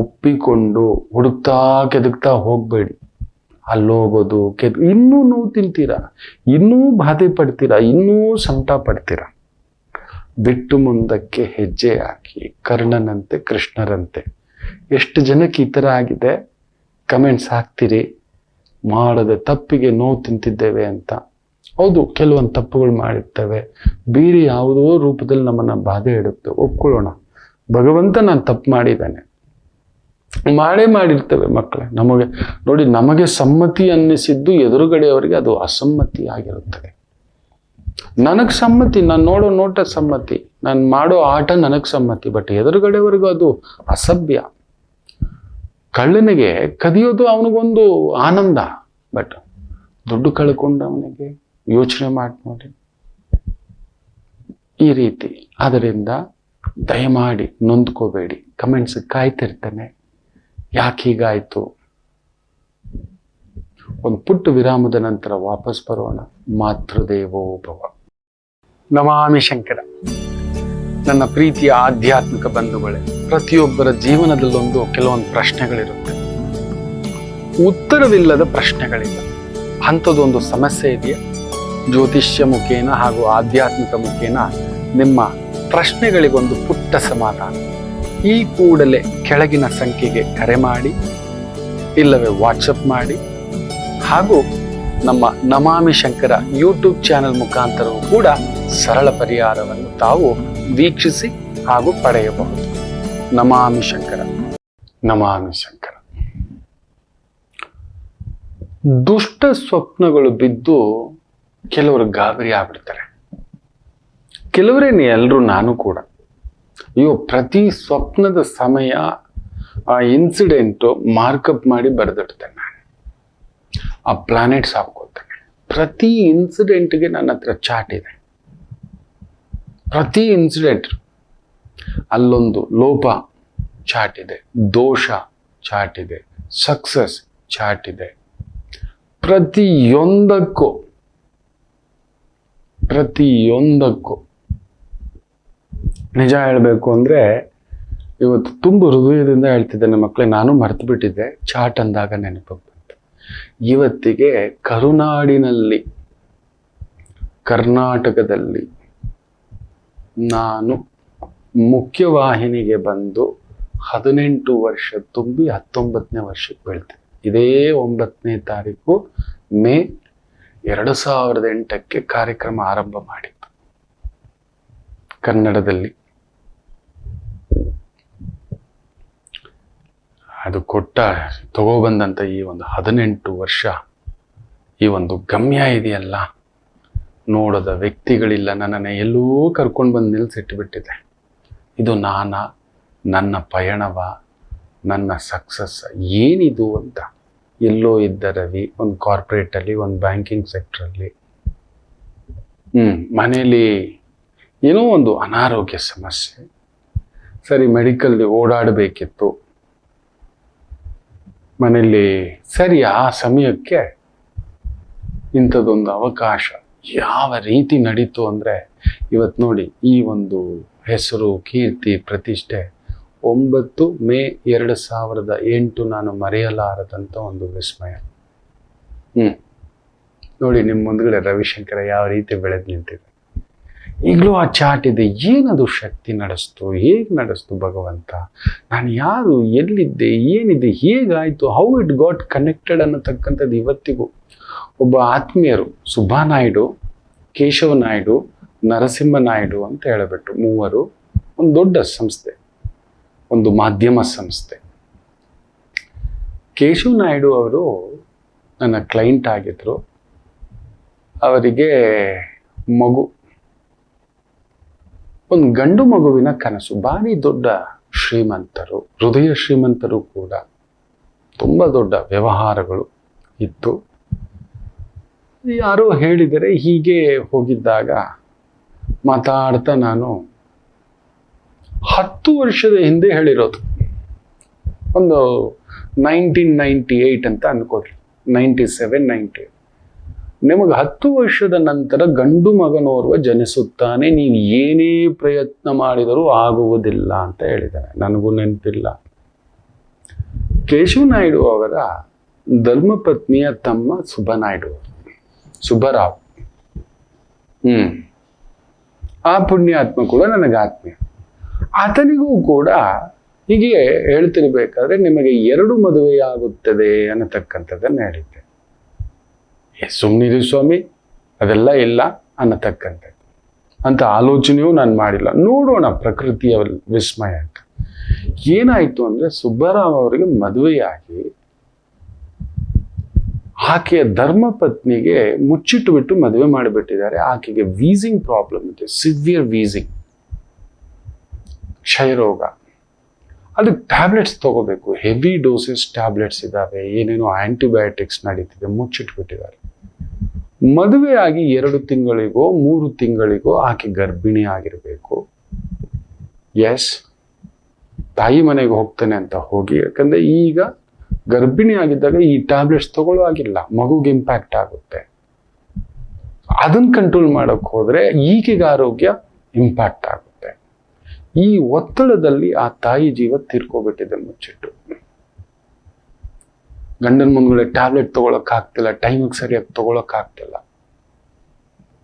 ಒಪ್ಪಿಕೊಂಡು ಹುಡುಕ್ತಾ ಕೆದಕ್ತಾ ಹೋಗ್ಬೇಡಿ. ಅಲ್ಲೋಗೋದು ಇನ್ನೂ ನೋವು ತಿಂತೀರಾ, ಇನ್ನೂ ಬಾಧೆ ಪಡ್ತೀರಾ, ಇನ್ನೂ ಸಂಕಟ ಪಡ್ತೀರಾ. ಬಿಟ್ಟು ಮುಂದಕ್ಕೆ ಹೆಜ್ಜೆ ಹಾಕಿ, ಕರ್ಣನಂತೆ ಕೃಷ್ಣರಂತೆ. ಎಷ್ಟು ಜನಕ್ಕೆ ಈ ಥರ ಆಗಿದೆ? ಕಮೆಂಟ್ಸ್ ಹಾಕ್ತೀರಿ, ಮಾಡದ ತಪ್ಪಿಗೆ ನೋವು ತಿಂತಿದ್ದೇವೆ ಅಂತ. ಹೌದು, ಕೆಲವೊಂದು ತಪ್ಪುಗಳು ಮಾಡಿರ್ತೇವೆ, ಬೇರೆ ಯಾವುದೋ ರೂಪದಲ್ಲಿ ನಮ್ಮನ್ನ ಬಾಧೆ ಇಡುತ್ತೆ. ಒಪ್ಕೊಳ್ಳೋಣ, ಭಗವಂತ ನಾನು ತಪ್ಪು ಮಾಡಿದ್ದಾನೆ, ಮಾಡಿರ್ತೇವೆ ಮಕ್ಕಳೇ. ನಮಗೆ ಸಮ್ಮತಿ ಅನ್ನಿಸಿದ್ದು ಎದುರುಗಡೆಯವರಿಗೆ ಅದು ಅಸಮ್ಮತಿ ಆಗಿರುತ್ತದೆ. ನನಗೆ ಸಮ್ಮತಿ, ನಾನು ನೋಡೋ ನೋಟ ಸಮ್ಮತಿ, ನಾನು ಮಾಡೋ ಆಟ ನನಗೆ ಸಮ್ಮತಿ, ಬಟ್ ಎದುರುಗಡೆಯವರೆಗೂ ಅದು ಅಸಭ್ಯ. ಕಳ್ಳನಿಗೆ ಕದಿಯೋದು ಅವನಿಗೊಂದು ಆನಂದ, ಬಟ್ ದುಡ್ಡು ಕಳ್ಕೊಂಡು ಅವನಿಗೆ ಯೋಚನೆ ಮಾಡಿ ನೋಡಿ ಈ ರೀತಿ. ಆದ್ದರಿಂದ ದಯಮಾಡಿ ನೊಂದ್ಕೋಬೇಡಿ. ಕಮೆಂಟ್ಸ್ ಕಾಯ್ತಿರ್ತೇನೆ, ಯಾಕೆ ಹೀಗಾಯ್ತು. ಒಂದು ಪುಟ್ಟ ವಿರಾಮದ ನಂತರ ವಾಪಸ್ ಬರೋಣ. ಮಾತೃದೇವೋ ಭವ. ನಮಾಮಿ ಶಂಕರ. ನನ್ನ ಪ್ರೀತಿಯ ಆಧ್ಯಾತ್ಮಿಕ ಬಂಧುಗಳೇ, ಪ್ರತಿಯೊಬ್ಬರ ಜೀವನದಲ್ಲೊಂದು ಕೆಲವೊಂದು ಪ್ರಶ್ನೆಗಳಿರುತ್ತೆ, ಉತ್ತರವಿಲ್ಲದ ಪ್ರಶ್ನೆಗಳಿಲ್ಲ. ಅಂಥದ್ದೊಂದು ಸಮಸ್ಯೆ ಇದೆಯಾ? ಜ್ಯೋತಿಷ್ಯ ಮುಖೇನ ಹಾಗೂ ಆಧ್ಯಾತ್ಮಿಕ ಮುಖೇನ ನಿಮ್ಮ ಪ್ರಶ್ನೆಗಳಿಗೊಂದು ಪುಟ್ಟ ಸಮಾಧಾನ. ಈ ಕೂಡಲೇ ಕೆಳಗಿನ ಸಂಖ್ಯೆಗೆ ಕರೆ ಮಾಡಿ, ಇಲ್ಲವೇ ವಾಟ್ಸಪ್ ಮಾಡಿ, ಹಾಗೂ ನಮ್ಮ ನಮಾಮಿ ಶಂಕರ ಯೂಟ್ಯೂಬ್ ಚಾನೆಲ್ ಮುಖಾಂತರವೂ ಕೂಡ ಸರಳ ಪರಿಹಾರವನ್ನು ತಾವು ವೀಕ್ಷಿಸಿ ಹಾಗೂ ಪಡೆಯಬಹುದು. ನಮಾಮಿ ಶಂಕರ. ನಮಾಮಿ ಶಂಕರ. ದುಷ್ಟ ಸ್ವಪ್ನಗಳು ಬಿದ್ದು ಕೆಲವರು ಗಾಬರಿ ಆಗ್ಬಿಡ್ತಾರೆ. ಕೆಲವರೇನು, ಎಲ್ಲರೂ, ನಾನು ಕೂಡ. ಅಯ್ಯೋ, ಪ್ರತಿ ಸ್ವಪ್ನದ ಸಮಯ ಆ ಇನ್ಸಿಡೆಂಟು ಮಾರ್ಕಪ್ ಮಾಡಿ ಬರೆದಿಡ್ತೇನೆ ನಾನು. ಆ ಪ್ಲಾನೆಟ್ಸ್ ಹಾಕೋತೇನೆ. ಪ್ರತಿ ಇನ್ಸಿಡೆಂಟ್ಗೆ ನನ್ನ ಹತ್ರ ಚಾರ್ಟ್ ಇದೆ. ಪ್ರತಿ ಇನ್ಸಿಡೆಂಟ್ ಅಲ್ಲೊಂದು ಲೋಪ ಚಾರ್ಟ್ ಇದೆ, ದೋಷ ಚಾರ್ಟ್ ಇದೆ, ಸಕ್ಸಸ್ ಚಾರ್ಟ್ ಇದೆ. ಪ್ರತಿಯೊಂದಕ್ಕೂ ನಿಜ ಹೇಳಬೇಕು ಅಂದರೆ, ಇವತ್ತು ತುಂಬ ಹೃದಯದಿಂದ ಹೇಳ್ತಿದ್ದೇನೆ ಮಕ್ಕಳೇ. ನಾನು ಮರೆತು ಬಿಟ್ಟಿದ್ದೆ, ಚಾಟ್ ಅಂದಾಗ ನೆನಪು ಬಂತು. ಇವತ್ತಿಗೆ ಕರುನಾಡಿನಲ್ಲಿ, ಕರ್ನಾಟಕದಲ್ಲಿ ನಾನು ಮುಖ್ಯವಾಹಿನಿಗೆ ಬಂದು 18 ವರ್ಷ ತುಂಬಿ 19ನೇ ವರ್ಷಕ್ಕೆ ಬೀಳ್ತೇನೆ. ಇದೇ 9ನೇ ತಾರೀಕು ಮೇ 2008ಕ್ಕೆ ಕಾರ್ಯಕ್ರಮ ಆರಂಭ ಮಾಡಿದ್ದು. ಕನ್ನಡದಲ್ಲಿ. ಅದು ತಗೊಬಂದಂಥ ಈ ಒಂದು 18 ವರ್ಷ, ಈ ಒಂದು ಗಮ್ಯ ಇದೆಯಲ್ಲ, ನೋಡದ ವ್ಯಕ್ತಿಗಳಿಲ್ಲ, ನನ್ನನ್ನು ಎಲ್ಲೋ ಕರ್ಕೊಂಡು ಬಂದು ನಿಲ್ಲಿಸಿಟ್ಟುಬಿಟ್ಟಿದೆ. ಇದು ನನ್ನ ಪಯಣವ, ನನ್ನ ಸಕ್ಸಸ್ ಏನಿದು ಅಂತ. ಎಲ್ಲೋ ಇದ್ದ ರವಿ ಒಂದು ಕಾರ್ಪೊರೇಟಲ್ಲಿ, ಒಂದು ಬ್ಯಾಂಕಿಂಗ್ ಸೆಕ್ಟ್ರಲ್ಲಿ, ಮನೇಲಿ ಏನೋ ಒಂದು ಅನಾರೋಗ್ಯ ಸಮಸ್ಯೆ, ಸರಿ ಮೆಡಿಕಲ್ ಓಡಾಡಬೇಕಿತ್ತು ಮನೇಲಿ. ಸರಿ ಆ ಸಮಯಕ್ಕೆ ಇಂಥದ್ದೊಂದು ಅವಕಾಶ ಯಾವ ರೀತಿ ನಡೀತು ಅಂದರೆ, ಇವತ್ತು ನೋಡಿ ಈ ಒಂದು ಹೆಸರು, ಕೀರ್ತಿ, ಪ್ರತಿಷ್ಠೆ 9 ಮೇ 2008 ನಾನು ಮರೆಯಲಾರದಂಥ ಒಂದು ವಿಸ್ಮಯ. ನೋಡಿ ನಿಮ್ಮ ಮುಂದ್ಗಡೆ ರವಿಶಂಕರ ಯಾವ ರೀತಿ ಬೆಳೆದು ನಿಂತಿದೆ. ಈಗಲೂ ಆ ಚಾಟ್ ಇದೆ. ಏನದು ಶಕ್ತಿ ನಡೆಸ್ತು, ಹೇಗೆ ನಡೆಸ್ತು ಭಗವಂತ, ನಾನು ಯಾರು, ಎಲ್ಲಿದ್ದೆ, ಏನಿದೆ, ಹೇಗಾಯಿತು, ಹೌ ಇಟ್ ಗಾಟ್ ಕನೆಕ್ಟೆಡ್ ಅನ್ನತಕ್ಕಂಥದ್ದು ಇವತ್ತಿಗೂ. ಒಬ್ಬ ಆತ್ಮೀಯರು ಸುಬ್ಬಾ ನಾಯ್ಡು, ಕೇಶವ ನಾಯ್ಡು, ನರಸಿಂಹ ನಾಯ್ಡು ಅಂತ ಹೇಳಿಬಿಟ್ಟು 3 ಒಂದು ದೊಡ್ಡ ಸಂಸ್ಥೆ, ಒಂದು ಮಾಧ್ಯಮ ಸಂಸ್ಥೆ. ಕೇಶವ ನಾಯ್ಡು ಅವರು ನನ್ನ ಕ್ಲೈಂಟ್ ಆಗಿದ್ರು. ಅವರಿಗೆ ಒಂದು ಗಂಡು ಮಗುವಿನ ಕನಸು. ಭಾರಿ ದೊಡ್ಡ ಶ್ರೀಮಂತರು, ಹೃದಯ ಶ್ರೀಮಂತರು ಕೂಡ, ತುಂಬ ದೊಡ್ಡ ವ್ಯವಹಾರಗಳು ಇತ್ತು. ಯಾರೋ ಹೇಳಿದರೆ ಹೀಗೆ ಹೋಗಿದ್ದಾಗ ಮಾತಾಡ್ತಾ, ನಾನು 10 ವರ್ಷದ ಹಿಂದೆ ಹೇಳಿರೋದು, ಒಂದು 1998 ಅಂತ ಅನ್ಕೋರಿ, 97, 98. ನಿಮಗೆ 10 ವರ್ಷದ ನಂತರ ಗಂಡು ಮಗನೋರ್ವ ಜನಿಸುತ್ತಾನೆ, ನೀವು ಏನೇ ಪ್ರಯತ್ನ ಮಾಡಿದರೂ ಆಗುವುದಿಲ್ಲ ಅಂತ ಹೇಳಿದ್ದಾರೆ. ನನಗೂ ನೆನಪಿಲ್ಲ. ಕೇಶವ ನಾಯ್ಡು ಅವರ ಧರ್ಮಪತ್ನಿಯ ತಮ್ಮ ಸುಬ್ಬರಾವ್. ಆ ಪುಣ್ಯಾತ್ಮ ಕೂಡ ನನಗೆ ಆತ್ಮೀಯ. ಆತನಿಗೂ ಕೂಡ ಹೀಗೆ ಹೇಳ್ತಿರ್ಬೇಕಾದ್ರೆ ನಿಮಗೆ 2 ಮದುವೆಯಾಗುತ್ತದೆ ಅನ್ನತಕ್ಕಂಥದ್ದನ್ನು ಹೇಳಿದ್ದೆ. ಸುಮ್ಮನಿರಿ ಸ್ವಾಮಿ, ಅದೆಲ್ಲ ಇಲ್ಲ ಅನ್ನತಕ್ಕಂಥದ್ದು ಅಂತ ಆಲೋಚನೆಯೂ ನಾನು ಮಾಡಿಲ್ಲ. ನೋಡೋಣ ಪ್ರಕೃತಿಯ ವಿಸ್ಮಯ ಅಂತ. ಏನಾಯಿತು ಅಂದರೆ, ಸುಬ್ಬರಾವ್ ಅವರಿಗೆ ಮದುವೆಯಾಗಿ ಆಕೆಯ ಧರ್ಮಪತ್ನಿಗೆ ಮುಚ್ಚಿಟ್ಟು ಬಿಟ್ಟು ಮದುವೆ ಮಾಡಿಬಿಟ್ಟಿದ್ದಾರೆ. ಆಕೆಗೆ ವೀಸಿಂಗ್ ಪ್ರಾಬ್ಲಮ್ ಇದೆ, ಸಿವಿಯರ್ ವೀಸಿಂಗ್, ಕ್ಷಯರೋಗ. ಅದಕ್ಕೆ ಟ್ಯಾಬ್ಲೆಟ್ಸ್ ತಗೋಬೇಕು, ಹೆವಿ ಡೋಸಸ್ ಟ್ಯಾಬ್ಲೆಟ್ಸ್ ಇದ್ದಾವೆ, ಏನೇನೋ ಆಂಟಿಬಯೋಟಿಕ್ಸ್ ನಡೀತಿದೆ, ಮುಚ್ಚಿಟ್ಬಿಟ್ಟಿದ್ದಾರೆ. ಮದುವೆಯಾಗಿ 2 ತಿಂಗಳಿಗೋ 3 ತಿಂಗಳಿಗೋ ಆಕೆ ಗರ್ಭಿಣಿ ಆಗಿರಬೇಕು. ಎಸ್, ತಾಯಿ ಮನೆಗೆ ಹೋಗ್ತಾನೆ ಅಂತ ಹೋಗಿ, ಯಾಕಂದ್ರೆ ಈಗ ಗರ್ಭಿಣಿ ಆಗಿದ್ದಾಗ ಈ ಟ್ಯಾಬ್ಲೆಟ್ಸ್ ತಗೊಳ್ಳೋ ಆಗಿಲ್ಲ, ಮಗುಗೆ ಇಂಪ್ಯಾಕ್ಟ್ ಆಗುತ್ತೆ. ಅದನ್ನ ಕಂಟ್ರೋಲ್ ಮಾಡಕ್ ಹೋದ್ರೆ ಈಕೆಗೆ ಆರೋಗ್ಯ ಇಂಪ್ಯಾಕ್ಟ್ ಆಗುತ್ತೆ. ಈ ಒತ್ತಡದಲ್ಲಿ ಆ ತಾಯಿ ಜೀವ ತೀರ್ಕೋಬಿಟ್ಟಿದೆ ಮುಚ್ಚಿಟ್ಟು. ಗಂಡನ ಮುಂದ್ಗಡೆ ಟ್ಯಾಬ್ಲೆಟ್ ತಗೊಳಕ್ ಆಗ್ತಿಲ್ಲ, ಟೈಮಿಗೆ ಸರಿಯಾಗಿ ತಗೊಳಕ್ ಆಗ್ತಿಲ್ಲ.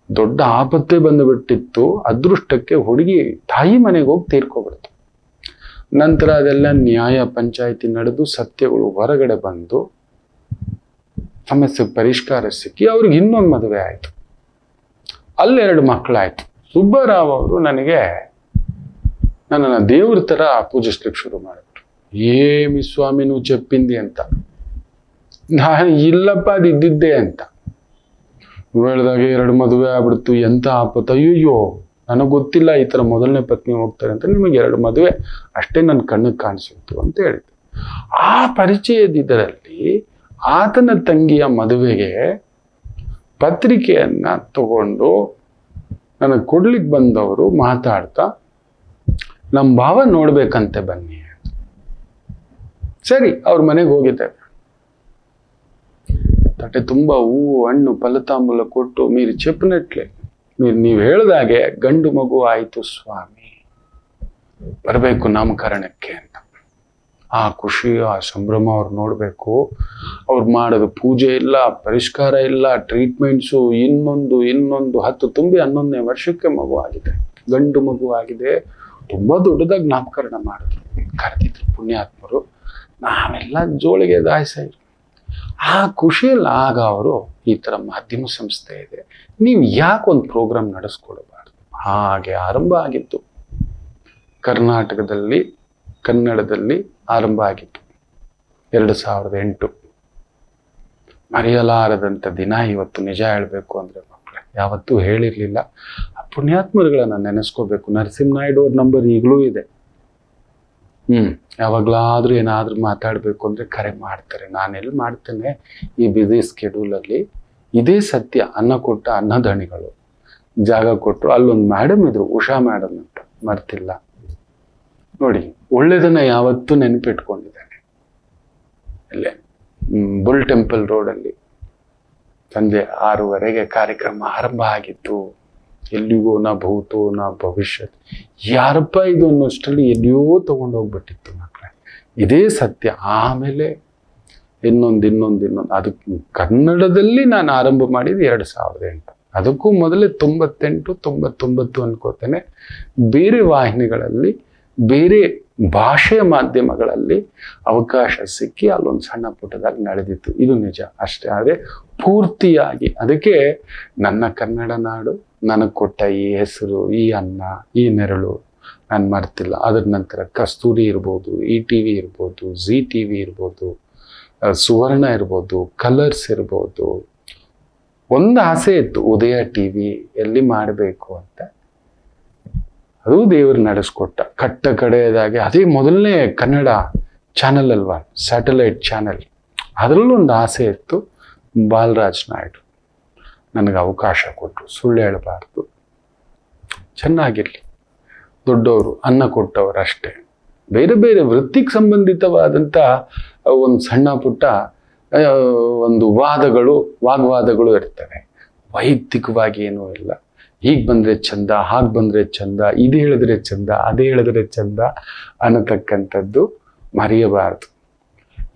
ದೊಡ್ಡ ಆಪತ್ತೇ ಬಂದುಬಿಟ್ಟಿತ್ತು. ಅದೃಷ್ಟಕ್ಕೆ ಹುಡುಗಿ ತಾಯಿ ಮನೆಗೆ ಹೋಗಿ ತೀರ್ಕೋಬಿಡ್ತು. ನಂತರ ಅದೆಲ್ಲ ನ್ಯಾಯ ಪಂಚಾಯಿತಿ ನಡೆದು ಸತ್ಯಗಳು ಹೊರಗಡೆ ಬಂದು ಸಮಸ್ಯೆ ಪರಿಷ್ಕಾರ ಸಿಕ್ಕಿ ಅವ್ರಿಗೆ ಇನ್ನೊಂದು ಮದುವೆ ಆಯಿತು. ಅಲ್ಲಿ 2 ಮಕ್ಕಳಾಯ್ತು. ಸುಬ್ಬರಾವ್ ಅವರು ನನ್ನನ್ನು ದೇವ್ರ ಥರ ಪೂಜಿಸ್ಲಿಕ್ಕೆ ಶುರು ಮಾಡಿಬಿಟ್ರು. ಏಮಿ ಸ್ವಾಮಿ ನೀವು ಚೆಪ್ಪಿಂದಿ ಅಂತ. ನಾನು ಇಲ್ಲಪ್ಪ, ಅದು ಇದ್ದಿದ್ದೆ ಅಂತ ಹೇಳಿದಾಗ 2 ಮದುವೆ ಆಗ್ಬಿಡ್ತು. ಎಂತ ಆಪತ್ತು, ಅಯ್ಯೋ ನನಗೆ ಗೊತ್ತಿಲ್ಲ ಈ ಥರ ಮೊದಲನೇ ಪತ್ನಿ ಹೋಗ್ತಾರೆ ಅಂತ. ನಿಮಗೆ 2 ಮದುವೆ ಅಷ್ಟೇ ನನ್ನ ಕಣ್ಣಿಗೆ ಕಾಣಿಸಿತ್ತು ಅಂತ ಹೇಳಿದ್ರು. ಆ ಪರಿಚಯದಿದರಲ್ಲಿ ಆತನ ತಂಗಿಯ ಮದುವೆಗೆ ಪತ್ರಿಕೆಯನ್ನ ತಗೊಂಡು ನನಗೆ ಕೊಡ್ಲಿಕ್ಕೆ ಬಂದವರು ಮಾತಾಡ್ತಾ, ನಮ್ಮ ಭಾವ ನೋಡ್ಬೇಕಂತೆ ಬನ್ನಿ. ಸರಿ, ಅವ್ರ ಮನೆಗೆ ಹೋಗಿದ್ದೇವೆ. ತಟ್ಟೆ ತುಂಬ ಹೂವು ಹಣ್ಣು ಫಲತಾಂಬೂಲ ಕೊಟ್ಟು, ಮೀರಿ ಚೆಪ್ಪನೆಟ್ಲೆ, ನೀವು ಹೇಳ್ದಾಗೆ ಗಂಡು ಮಗು ಆಯಿತು ಸ್ವಾಮಿ, ಬರಬೇಕು ನಾಮಕರಣಕ್ಕೆ ಅಂತ. ಆ ಖುಷಿ, ಆ ಸಂಭ್ರಮ ಅವ್ರು ನೋಡಬೇಕು. ಅವ್ರು ಮಾಡೋದು ಪೂಜೆ ಇಲ್ಲ, ಪರಿಷ್ಕಾರ ಇಲ್ಲ, ಟ್ರೀಟ್ಮೆಂಟ್ಸು, ಇನ್ನೊಂದು 10 ತುಂಬಿ 11ನೇ ವರ್ಷಕ್ಕೆ ಮಗು ಆಗಿದೆ, ಗಂಡು ಮಗು ಆಗಿದೆ. ತುಂಬ ದೊಡ್ಡದಾಗಿ ನಾಮಕರಣ ಮಾಡಿದ್ರು, ಕರೆದಿದ್ರು ಪುಣ್ಯಾತ್ಮರು. ನಾವೆಲ್ಲ ಜೋಳಿಗೆ ದಾಯಿಸಿದ್ರು. ಆ ಖುಷಿಯಲ್ಲಿ ಆಗ ಅವರು ಈ ಥರ ಮಾಧ್ಯಮ ಸಂಸ್ಥೆ ಇದೆ, ನೀವು ಯಾಕೆ ಒಂದು ಪ್ರೋಗ್ರಾಮ್ ನಡೆಸ್ಕೊಡಬಾರ್ದು, ಹಾಗೆ ಆರಂಭ ಆಗಿತ್ತು. ಕರ್ನಾಟಕದಲ್ಲಿ ಕನ್ನಡದಲ್ಲಿ ಆರಂಭ ಆಗಿತ್ತು 2008. ಮರೆಯಲಾರದಂಥ ದಿನ ಇವತ್ತು. ನಿಜ ಹೇಳಬೇಕು ಅಂದರೆ ಮಕ್ಕಳೇ, ಯಾವತ್ತೂ ಹೇಳಿರಲಿಲ್ಲ. ಆ ಪುಣ್ಯಾತ್ಮರುಗಳನ್ನ ನೆನೆಸ್ಕೋಬೇಕು. ನರಸಿಂಹನಾಯ್ಡು ಅವ್ರ ನಂಬರ್ ಈಗಲೂ ಇದೆ. ಯಾವಾಗಲಾದ್ರೂ ಏನಾದರೂ ಮಾತಾಡಬೇಕು ಅಂದರೆ ಕರೆ ಮಾಡ್ತಾರೆ. ನಾನೆಲ್ಲಿ ಮಾಡ್ತೇನೆ ಈ ಬ್ಯುಸಿ ಸ್ಕೆಡ್ಯೂಲಲ್ಲಿ. ಇದೇ ಸತ್ಯ. ಅನ್ನ ಕೊಟ್ಟ ಅನ್ನಧಣಿಗಳು ಜಾಗ ಕೊಟ್ಟರು. ಅಲ್ಲೊಂದು ಮೇಡಮ್ ಇದ್ರು, ಉಷಾ ಮೇಡಮ್ ಅಂತ, ಮರ್ತಿಲ್ಲ ನೋಡಿ. ಒಳ್ಳೆದನ್ನ ಯಾವತ್ತೂ ನೆನಪಿಟ್ಕೊಂಡಿದ್ದಾನೆ. ಅಲ್ಲೇ ಬುಲ್ ಟೆಂಪಲ್ ರೋಡಲ್ಲಿ ಸಂಜೆ 6:15 ಕಾರ್ಯಕ್ರಮ ಆರಂಭ ಆಗಿತ್ತು. ಎಲ್ಲಿಗೋ ನಾ ಭೂತೋ ನಾ ಭವಿಷ್ಯತ್, ಯಾರಪ್ಪ ಇದು ಅನ್ನೋಷ್ಟರಲ್ಲಿ ಎಲ್ಲಿಯೋ ತಗೊಂಡೋಗ್ಬಿಟ್ಟಿತ್ತು ಮಕ್ಕಳೇ. ಇದೇ ಸತ್ಯ. ಆಮೇಲೆ ಇನ್ನೊಂದು ಅದು ಕನ್ನಡದಲ್ಲಿ ನಾನು ಆರಂಭ ಮಾಡಿದ್ದು 2008. ಅದಕ್ಕೂ ಮೊದಲೇ 98, 99 ಅನ್ಕೋತೇನೆ. ಬೇರೆ ವಾಹಿನಿಗಳಲ್ಲಿ, ಬೇರೆ ಭಾಷೆಯ ಮಾಧ್ಯಮಗಳಲ್ಲಿ ಅವಕಾಶ ಸಿಕ್ಕಿ ಅಲ್ಲೊಂದು ಸಣ್ಣ ಪುಟ್ಟದಾಗಿ ನಡೆದಿತ್ತು. ಇದು ನಿಜ ಅಷ್ಟೇ. ಆದರೆ ಪೂರ್ತಿಯಾಗಿ ಅದಕ್ಕೆ ನನ್ನ ಕನ್ನಡ ನಾಡು ನನಗೆ ಕೊಟ್ಟ ಈ ಹೆಸರು, ಈ ಅನ್ನ, ಈ ನೆರಳು ನಾನು ಮರ್ತಿಲ್ಲ. ಅದರ ನಂತರ ಕಸ್ತೂರಿ ಇರ್ಬೋದು, ETV ಇರ್ಬೋದು, ZTV ಇರ್ಬೋದು, ಸುವರ್ಣ ಇರ್ಬೋದು, ಕಲರ್ಸ್ ಇರ್ಬೋದು. ಒಂದು ಆಸೆ ಇತ್ತು, ಉದಯ TV ಎಲ್ಲಿ ಮಾಡಬೇಕು ಅಂತ. ಅದು ದೇವರು ನಡೆಸ್ಕೊಟ್ಟ. ಕಟ್ಟ ಕಡೆಯದಾಗಿ ಅದೇ ಮೊದಲನೇ ಕನ್ನಡ ಚಾನಲ್ ಅಲ್ವಾ, ಸ್ಯಾಟಲೈಟ್ ಚಾನಲ್. ಅದರಲ್ಲೂ ಒಂದು ಆಸೆ ಇತ್ತು. ಬಾಲರಾಜ್ ನಾಯ್ಡು ನನಗೆ ಅವಕಾಶ ಕೊಟ್ಟರು. ಸುಳ್ಳು ಹೇಳಬಾರ್ದು. ಚೆನ್ನಾಗಿರಲಿ, ದೊಡ್ಡವರು, ಅನ್ನ ಕೊಟ್ಟವರು ಅಷ್ಟೇ. ಬೇರೆ ಬೇರೆ ವೃತ್ತಿಗೆ ಸಂಬಂಧಿತವಾದಂಥ ಒಂದು ಸಣ್ಣ ಪುಟ್ಟ ಒಂದು ವಾಗ್ವಾದಗಳು ಇರ್ತವೆ. ವೈಯಕ್ತಿಕವಾಗಿ ಏನೂ ಇಲ್ಲ. ಹೀಗೆ ಬಂದರೆ ಚಂದ, ಹಾಗೆ ಬಂದರೆ ಚಂದ, ಇದು ಹೇಳಿದ್ರೆ ಚಂದ, ಅದೇ ಹೇಳಿದ್ರೆ ಚಂದ ಅನ್ನತಕ್ಕಂಥದ್ದು ಮರೆಯಬಾರ್ದು.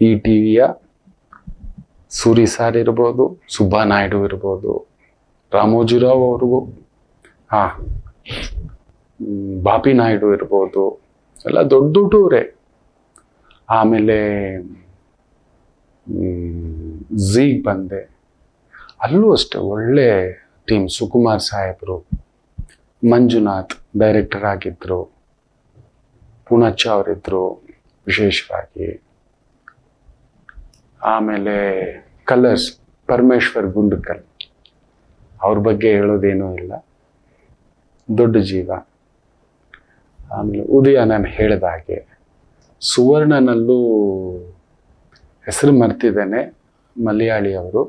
ಈ TVಯ ಸೂರಿ ಸಾರ್ ಇರ್ಬೋದು, ಸುಬ್ಬಾ ನಾಯ್ಡು ಇರ್ಬೋದು, ರಾಮೋಜಿರಾವ್ ಅವ್ರಿಗೂ, ಬಾಪಿ ನಾಯ್ಡು ಇರ್ಬೋದು, ಎಲ್ಲ ದೊಡ್ಡವರೇ. ಆಮೇಲೆ ಝೀಗ್ ಬಂದೆ, ಅಲ್ಲೂ ಅಷ್ಟೇ ಒಳ್ಳೆ ಟೀಮ್. ಸುಕುಮಾರ್ ಸಾಹೇಬರು, ಮಂಜುನಾಥ್ ಡೈರೆಕ್ಟರ್ ಆಗಿದ್ರು, ಪುಣಚ್ಚ ಅವರಿದ್ರು ವಿಶೇಷವಾಗಿ. ಆಮೇಲೆ ಕಲರ್ಸ್ ಪರಮೇಶ್ವರ್ ಗುಂಡಕಲ್, ಅವ್ರ ಬಗ್ಗೆ ಹೇಳೋದೇನೂ ಇಲ್ಲ, ದೊಡ್ಡ ಜೀವ. ಆಮೇಲೆ ಉದಯ ನಾನು ಹೇಳಿದ ಹಾಗೆ. ಸುವರ್ಣನಲ್ಲೂ ಹೆಸರು ಮರ್ತಿದ್ದೇನೆ, ಮಲಯಾಳಿ ಅವರು.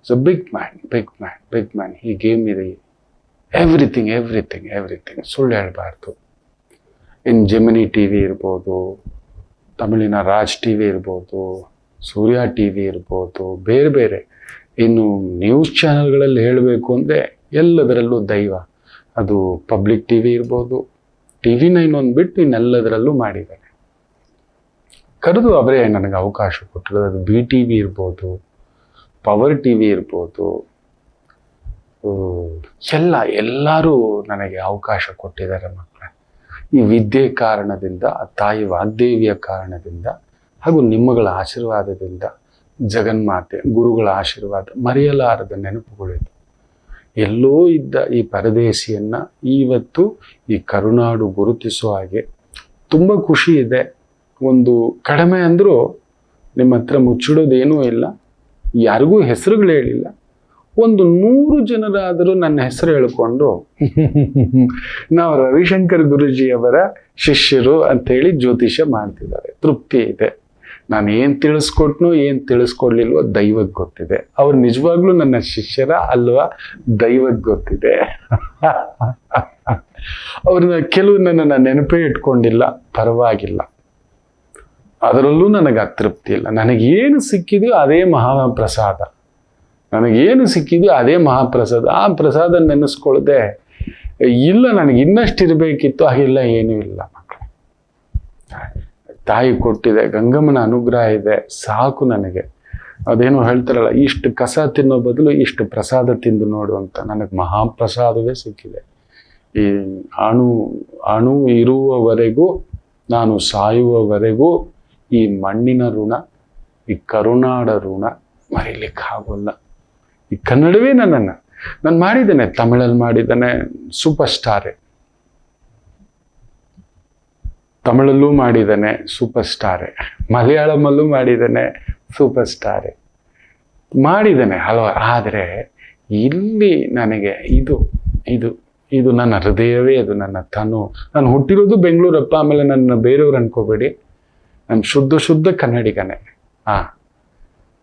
So big man. ಈ ಗೇಮ್ ಇದೆ ಎವ್ರಿಥಿಂಗ್. ಸುಳ್ಳು ಹೇಳಬಾರ್ದು. ಇನ್ನು ಜೆಮಿನಿ TV ಇರ್ಬೋದು, ತಮಿಳಿನ ರಾಜ್ TV ಇರ್ಬೋದು, ಸೂರ್ಯ TV ಇರ್ಬೋದು, ಬೇರೆ ಬೇರೆ. ಇನ್ನು ನ್ಯೂಸ್ ಚಾನೆಲ್ಗಳಲ್ಲಿ ಹೇಳಬೇಕು ಅಂದರೆ ಎಲ್ಲದರಲ್ಲೂ ದೈವ. ಅದು ಪಬ್ಲಿಕ್ TV ಇರ್ಬೋದು, TV9 ಒಂದು ಬಿಟ್ಟು ಇನ್ನೆಲ್ಲದರಲ್ಲೂ ಮಾಡಿದ್ದಾರೆ. ಕರೆದು ಅವರೇ ನನಗೆ ಅವಕಾಶ ಕೊಟ್ಟರು. ಅದು BTV ಇರ್ಬೋದು, ಪವರ್ TV ಇರ್ಬೋದು, ಎಲ್ಲರೂ ನನಗೆ ಅವಕಾಶ ಕೊಟ್ಟಿದ್ದಾರೆ ಮಕ್ಕಳೇ. ಈ ವಿದ್ಯೆ ಕಾರಣದಿಂದ, ಆ ತಾಯಿ ವಾಗ್ದೇವಿಯ ಕಾರಣದಿಂದ, ಹಾಗೂ ನಿಮ್ಮಗಳ ಆಶೀರ್ವಾದದಿಂದ, ಜಗನ್ಮಾತೆ ಗುರುಗಳ ಆಶೀರ್ವಾದ, ಮರೆಯಲಾರದ ನೆನಪುಗಳಿವೆ. ಎಲ್ಲೋ ಇದ್ದ ಈ ಪರದೇಶಿಯನ್ನ ಇವತ್ತು ಈ ಕರುನಾಡು ಗುರುತಿಸೋ ಹಾಗೆ ತುಂಬ ಖುಷಿ ಇದೆ. ಒಂದು ಕಡಿಮೆ ಅಂದರೂ ನಿಮ್ಮ ಹತ್ರ ಮುಚ್ಚಿಡೋದೇನೂ ಇಲ್ಲ. ಯಾರಿಗೂ ಹೆಸರುಗಳು ಹೇಳಿಲ್ಲ. ಒಂದು 100 ಜನರಾದರೂ ನನ್ನ ಹೆಸರು ಹೇಳ್ಕೊಂಡು ನಾವು ರವಿಶಂಕರ್ ಗುರುಜಿಯವರ ಶಿಷ್ಯರು ಅಂತೇಳಿ ಜ್ಯೋತಿಷ್ಯ ಮಾಡ್ತಿದ್ದಾರೆ. ತೃಪ್ತಿ ಇದೆ. ನಾನು ಏನು ತಿಳಿಸ್ಕೊಟ್ನೋ ಏನು ತಿಳಿಸ್ಕೊಡ್ಲಿಲ್ವೋ ದೈವಕ್ಕೆ ಗೊತ್ತಿದೆ. ಅವ್ರು ನಿಜವಾಗ್ಲೂ ನನ್ನ ಶಿಷ್ಯರ ಅಲ್ವಾ ದೈವಕ್ಕೆ ಗೊತ್ತಿದೆ. ಅವ್ರನ್ನ ಕೆಲವು ನನ್ನ ನೆನಪೇ ಇಟ್ಕೊಂಡಿಲ್ಲ, ಪರವಾಗಿಲ್ಲ. ಅದರಲ್ಲೂ ನನಗೆ ಅತೃಪ್ತಿ ಇಲ್ಲ. ನನಗೇನು ಸಿಕ್ಕಿದೆಯೋ ಅದೇ ಮಹಾಪ್ರಸಾದ. ಆ ಪ್ರಸಾದ ನೆನೆಸ್ಕೊಳ್ಳದೆ ಇಲ್ಲ ನನಗೆ ಇನ್ನಷ್ಟು ಇರಬೇಕಿತ್ತು, ಹಾಗೆಲ್ಲ ಏನೂ ಇಲ್ಲ ಮಕ್ಕಳು. ತಾಯಿ ಕೊಟ್ಟಿದೆ, ಗಂಗಮ್ಮನ ಅನುಗ್ರಹ ಇದೆ, ಸಾಕು ನನಗೆ. ಅದೇನೋ ಹೇಳ್ತಾರಲ್ಲ, ಇಷ್ಟು ಕಸ ತಿನ್ನೋ ಬದಲು ಇಷ್ಟು ಪ್ರಸಾದ ತಿಂದು ನೋಡು ಅಂತ. ನನಗೆ ಮಹಾಪ್ರಸಾದವೇ ಸಿಕ್ಕಿದೆ. ಈ ಅಣು ಇರುವವರೆಗೂ, ನಾನು ಸಾಯುವವರೆಗೂ ಈ ಮಣ್ಣಿನ ಋಣ, ಈ ಕರುನಾಡ ಋಣ ಮರೀಲಿಕ್ಕೆ ಆಗೋಲ್ಲ. ಈ ಕನ್ನಡವೇ ನನ್ನನ್ನು ನಾನು ಮಾಡಿದ್ದೇನೆ, ತಮಿಳಲ್ಲಿ ಮಾಡಿದ್ದೇನೆ, ಸೂಪರ್ ಸ್ಟಾರೇ. ತಮಿಳಲ್ಲೂ ಮಾಡಿದ್ದೇನೆ, ಸೂಪರ್ ಸ್ಟಾರೇ. ಮಲಯಾಳಮಲ್ಲೂ ಮಾಡಿದ್ದೇನೆ, ಸೂಪರ್ ಸ್ಟಾರೇ. ಮಾಡಿದ್ದೇನೆ ಹಲವು. ಆದರೆ ಇಲ್ಲಿ ನನಗೆ ಇದು ಇದು ಇದು ನನ್ನ ಹೃದಯವೇ, ಅದು ನನ್ನ ತನು. ನಾನು ಹುಟ್ಟಿರೋದು ಬೆಂಗಳೂರಪ್ಪ, ಆಮೇಲೆ ನನ್ನ ಬೇರೆಯವ್ರು ಅನ್ಕೋಬೇಡಿ, ನಾನು ಶುದ್ಧ ಕನ್ನಡಿಗನೇ.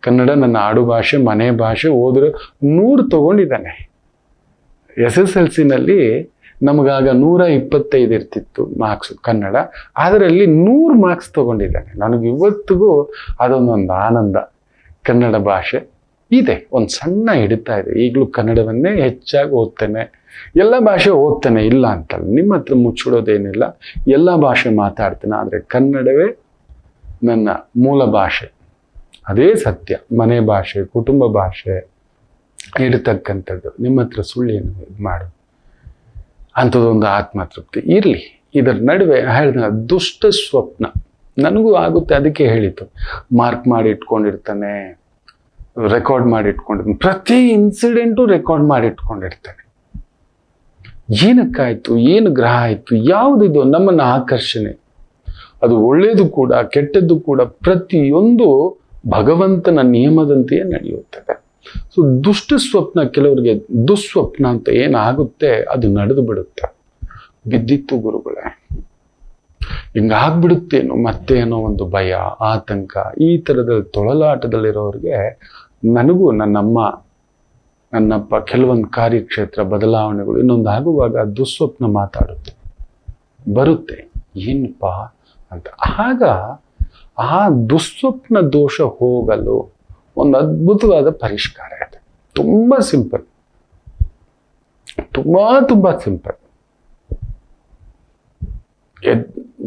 ಕನ್ನಡ ನನ್ನ ಆಡು ಭಾಷೆ, ಮನೆ ಭಾಷೆ. ಹೋದ್ರೆ 100 ತಗೊಂಡಿದ್ದಾನೆ. SSLCನಲ್ಲಿ ನಮಗಾಗ 125 ಇರ್ತಿತ್ತು ಮಾರ್ಕ್ಸು ಕನ್ನಡ, ಅದರಲ್ಲಿ 100 ಮಾರ್ಕ್ಸ್ ತಗೊಂಡಿದ್ದಾನೆ. ನನಗೆ ಇವತ್ತಿಗೂ ಅದೊಂದೊಂದು ಆನಂದ. ಕನ್ನಡ ಭಾಷೆ ಇದೆ, ಒಂದು ಸಣ್ಣ ಹಿಡಿತಾ ಇದೆ. ಈಗಲೂ ಕನ್ನಡವನ್ನೇ ಹೆಚ್ಚಾಗಿ ಓದ್ತೇನೆ, ಎಲ್ಲ ಭಾಷೆ ಓದ್ತೇನೆ, ಇಲ್ಲ ಅಂತಲ್ಲ, ನಿಮ್ಮ ಹತ್ರ ಮುಚ್ಚಿಡೋದೇನಿಲ್ಲ, ಎಲ್ಲ ಭಾಷೆ ಮಾತಾಡ್ತೇನೆ. ಆದರೆ ಕನ್ನಡವೇ ನನ್ನ ಮೂಲ ಭಾಷೆ, ಅದೇ ಸತ್ಯ. ಮನೆ ಭಾಷೆ, ಕುಟುಂಬ ಭಾಷೆ ಇರತಕ್ಕಂಥದ್ದು. ನಿಮ್ಮ ಹತ್ರ ಸುಳ್ಳೇನು ಇದು ಮಾಡು ಅಂಥದ್ದೊಂದು ಆತ್ಮತೃಪ್ತಿ ಇರಲಿ. ಇದರ ನಡುವೆ ಹೇಳಿದ ದುಷ್ಟ ಸ್ವಪ್ನ ನನಗೂ ಆಗುತ್ತೆ. ಅದಕ್ಕೆ ಹೇಳಿತು, ಮಾರ್ಕ್ ಮಾಡಿ ಇಟ್ಕೊಂಡಿರ್ತಾನೆ, ರೆಕಾರ್ಡ್ ಮಾಡಿ ಇಟ್ಕೊಂಡಿರ್ತಾನೆ, ಪ್ರತಿ ಇನ್ಸಿಡೆಂಟು ರೆಕಾರ್ಡ್ ಮಾಡಿ ಇಟ್ಕೊಂಡಿರ್ತಾನೆ. ಏನಕ್ಕಾಯ್ತು, ಏನು ಗ್ರಹ ಆಯಿತು, ಯಾವುದಿದು ನಮ್ಮನ್ನು ಆಕರ್ಷಣೆ, ಅದು ಒಳ್ಳೆಯದು ಕೂಡ ಕೆಟ್ಟದ್ದು ಕೂಡ ಪ್ರತಿಯೊಂದು ಭಗವಂತನ ನಿಯಮದಂತೆಯೇ ನಡೆಯುತ್ತದೆ. ಸೊ ದುಷ್ಟ ಸ್ವಪ್ನ, ಕೆಲವರಿಗೆ ದುಸ್ವಪ್ನ ಅಂತ ಏನಾಗುತ್ತೆ ಅದು ನಡೆದು ಬಿಡುತ್ತೆ. ಬಿದ್ದಿತ್ತು ಗುರುಗಳೇ, ಹಿಂಗಾಗ್ಬಿಡುತ್ತೇನೋ ಮತ್ತೆ ಅನ್ನೋ ಒಂದು ಭಯ, ಆತಂಕ, ಈ ಥರದ ತೊಳಲಾಟದಲ್ಲಿರೋರಿಗೆ, ನನಗೂ ನನ್ನಪ್ಪ ಕೆಲವೊಂದು ಕಾರ್ಯಕ್ಷೇತ್ರ ಬದಲಾವಣೆಗಳು ಇನ್ನೊಂದು ಆಗುವಾಗ ದುಸ್ವಪ್ನ ಮಾತಾಡುತ್ತೆ, ಬರುತ್ತೆ, ಏನಪ್ಪ ಅಂತ. ಆಗ ಆ ದುಸ್ವಪ್ನ ದೋಷ ಹೋಗಲು ಒಂದು ಅದ್ಭುತವಾದ ಪರಿಷ್ಕಾರ ಇದೆ. ತುಂಬ ಸಿಂಪಲ್, ತುಂಬ ಸಿಂಪಲ್.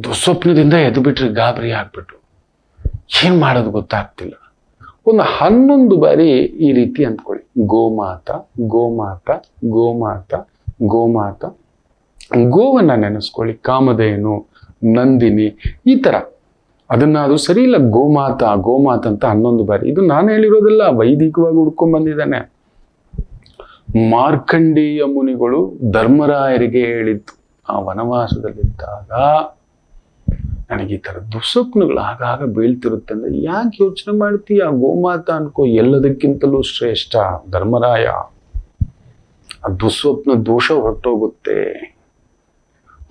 ದುಸ್ವಪ್ನದಿಂದ ಎದ್ದು ಬಿಟ್ರೆ ಗಾಬರಿ ಆಗ್ಬಿಟ್ಟು ಏನು ಮಾಡೋದು ಗೊತ್ತಾಗ್ತಿಲ್ಲ. ಒಂದು 11 ಬಾರಿ ಈ ರೀತಿ ಅಂದ್ಕೊಳ್ಳಿ, ಗೋಮಾತ ಗೋಮಾತ ಗೋಮಾತ ಗೋಮಾತ. ಗೋವನ್ನ ನೆನೆಸ್ಕೊಳ್ಳಿ, ಕಾಮಧೇನು, ನಂದಿನಿ, ಈ ಥರ. ಅದು ಸರಿ ಇಲ್ಲ, ಗೋಮಾತ ಗೋಮಾತ ಅಂತ 11 ಬಾರಿ. ಇದು ನಾನು ಹೇಳಿರೋದಿಲ್ಲ, ವೈದಿಕವಾಗಿ ಹುಡ್ಕೊಂಡ್ ಬಂದಿದ್ದಾನೆ. ಮಾರ್ಕಂಡೇಯ ಮುನಿಗಳು ಧರ್ಮರಾಯರಿಗೆ ಹೇಳಿದ್ದು, ಆ ವನವಾಸದಲ್ಲಿದ್ದಾಗ ನನಗೆ ಈ ಥರ ದುಸ್ವಪ್ನಗಳು ಆಗಾಗ ಬೀಳ್ತಿರುತ್ತೆ ಅಂದ್ರೆ, ಯಾಕೆ ಯೋಚನೆ ಮಾಡ್ತೀಯ, ಗೋಮಾತ ಅನ್ಕೋ, ಎಲ್ಲದಕ್ಕಿಂತಲೂ ಶ್ರೇಷ್ಠ ಧರ್ಮರಾಯ. ಆ ದುಸ್ವಪ್ನ ದೋಷ ಹೊರಟೋಗುತ್ತೆ.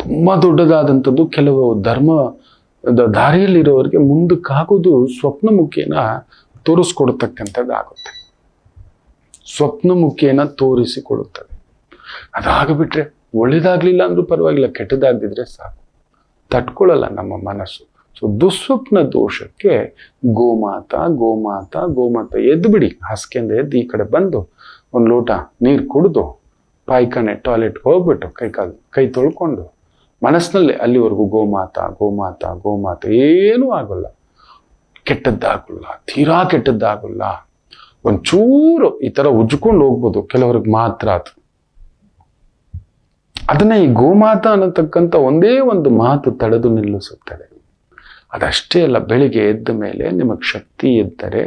ತುಂಬ ದೊಡ್ಡದಾದಂಥದ್ದು. ಕೆಲವು ಧರ್ಮ ದಾರಿಯಲ್ಲಿರೋರಿಗೆ ಮುಂದಕ್ಕಾಗೋದು ಸ್ವಪ್ನ ಮುಖೇನ ತೋರಿಸ್ಕೊಡ್ತಕ್ಕಂಥದ್ದು ಆಗುತ್ತೆ. ಸ್ವಪ್ನ ಮುಖೇನ ತೋರಿಸಿಕೊಡುತ್ತದೆ. ಅದಾಗ್ಬಿಟ್ರೆ ಒಳ್ಳೇದಾಗ್ಲಿಲ್ಲ ಅಂದ್ರೂ ಪರವಾಗಿಲ್ಲ, ಕೆಟ್ಟದಾಗ್ದಿದ್ರೆ ಸಾಕು, ತಟ್ಕೊಳ್ಳಲ್ಲ ನಮ್ಮ ಮನಸ್ಸು. ಸೊ ದುಸ್ವಪ್ನ ದೋಷಕ್ಕೆ ಗೋಮಾತ ಗೋಮಾತ ಗೋಮಾತ. ಎದ್ದು ಬಿಡಿ, ಹಾಸಿಗೆಯಿಂದ ಎದ್ದು ಈ ಕಡೆ ಬಂದು ಒಂದು ಲೋಟ ನೀರು ಕುಡಿದು ಪಾಯ್ಖಾನೆ ಟಾಯ್ಲೆಟ್ಗೆ ಹೋಗ್ಬಿಟ್ಟು ಕೈ ತೊಳ್ಕೊಂಡು ಮನಸ್ಸಿನಲ್ಲೇ ಅಲ್ಲಿವರೆಗೂ ಗೋಮಾತ ಗೋಮಾತ ಗೋಮಾತ. ಏನೂ ಆಗೋಲ್ಲ, ಕೆಟ್ಟದ್ದಾಗಲ್ಲ, ತೀರಾ ಕೆಟ್ಟದ್ದಾಗಲ್ಲ. ಒಂಚೂರು ಈ ಥರ ಉಜ್ಕೊಂಡು ಹೋಗ್ಬೋದು, ಕೆಲವ್ರಿಗೆ ಮಾತ್ರ ಅದು. ಅದನ್ನ ಈ ಗೋಮಾತ ಅನ್ನತಕ್ಕಂಥ ಒಂದೇ ಒಂದು ಮಾತು ತಡೆದು ನಿಲ್ಲಿಸುತ್ತದೆ. ಅದಷ್ಟೇ ಅಲ್ಲ, ಬೆಳಿಗ್ಗೆ ಎದ್ದ ಮೇಲೆ ನಿಮಗೆ ಶಕ್ತಿ ಇದ್ದರೆ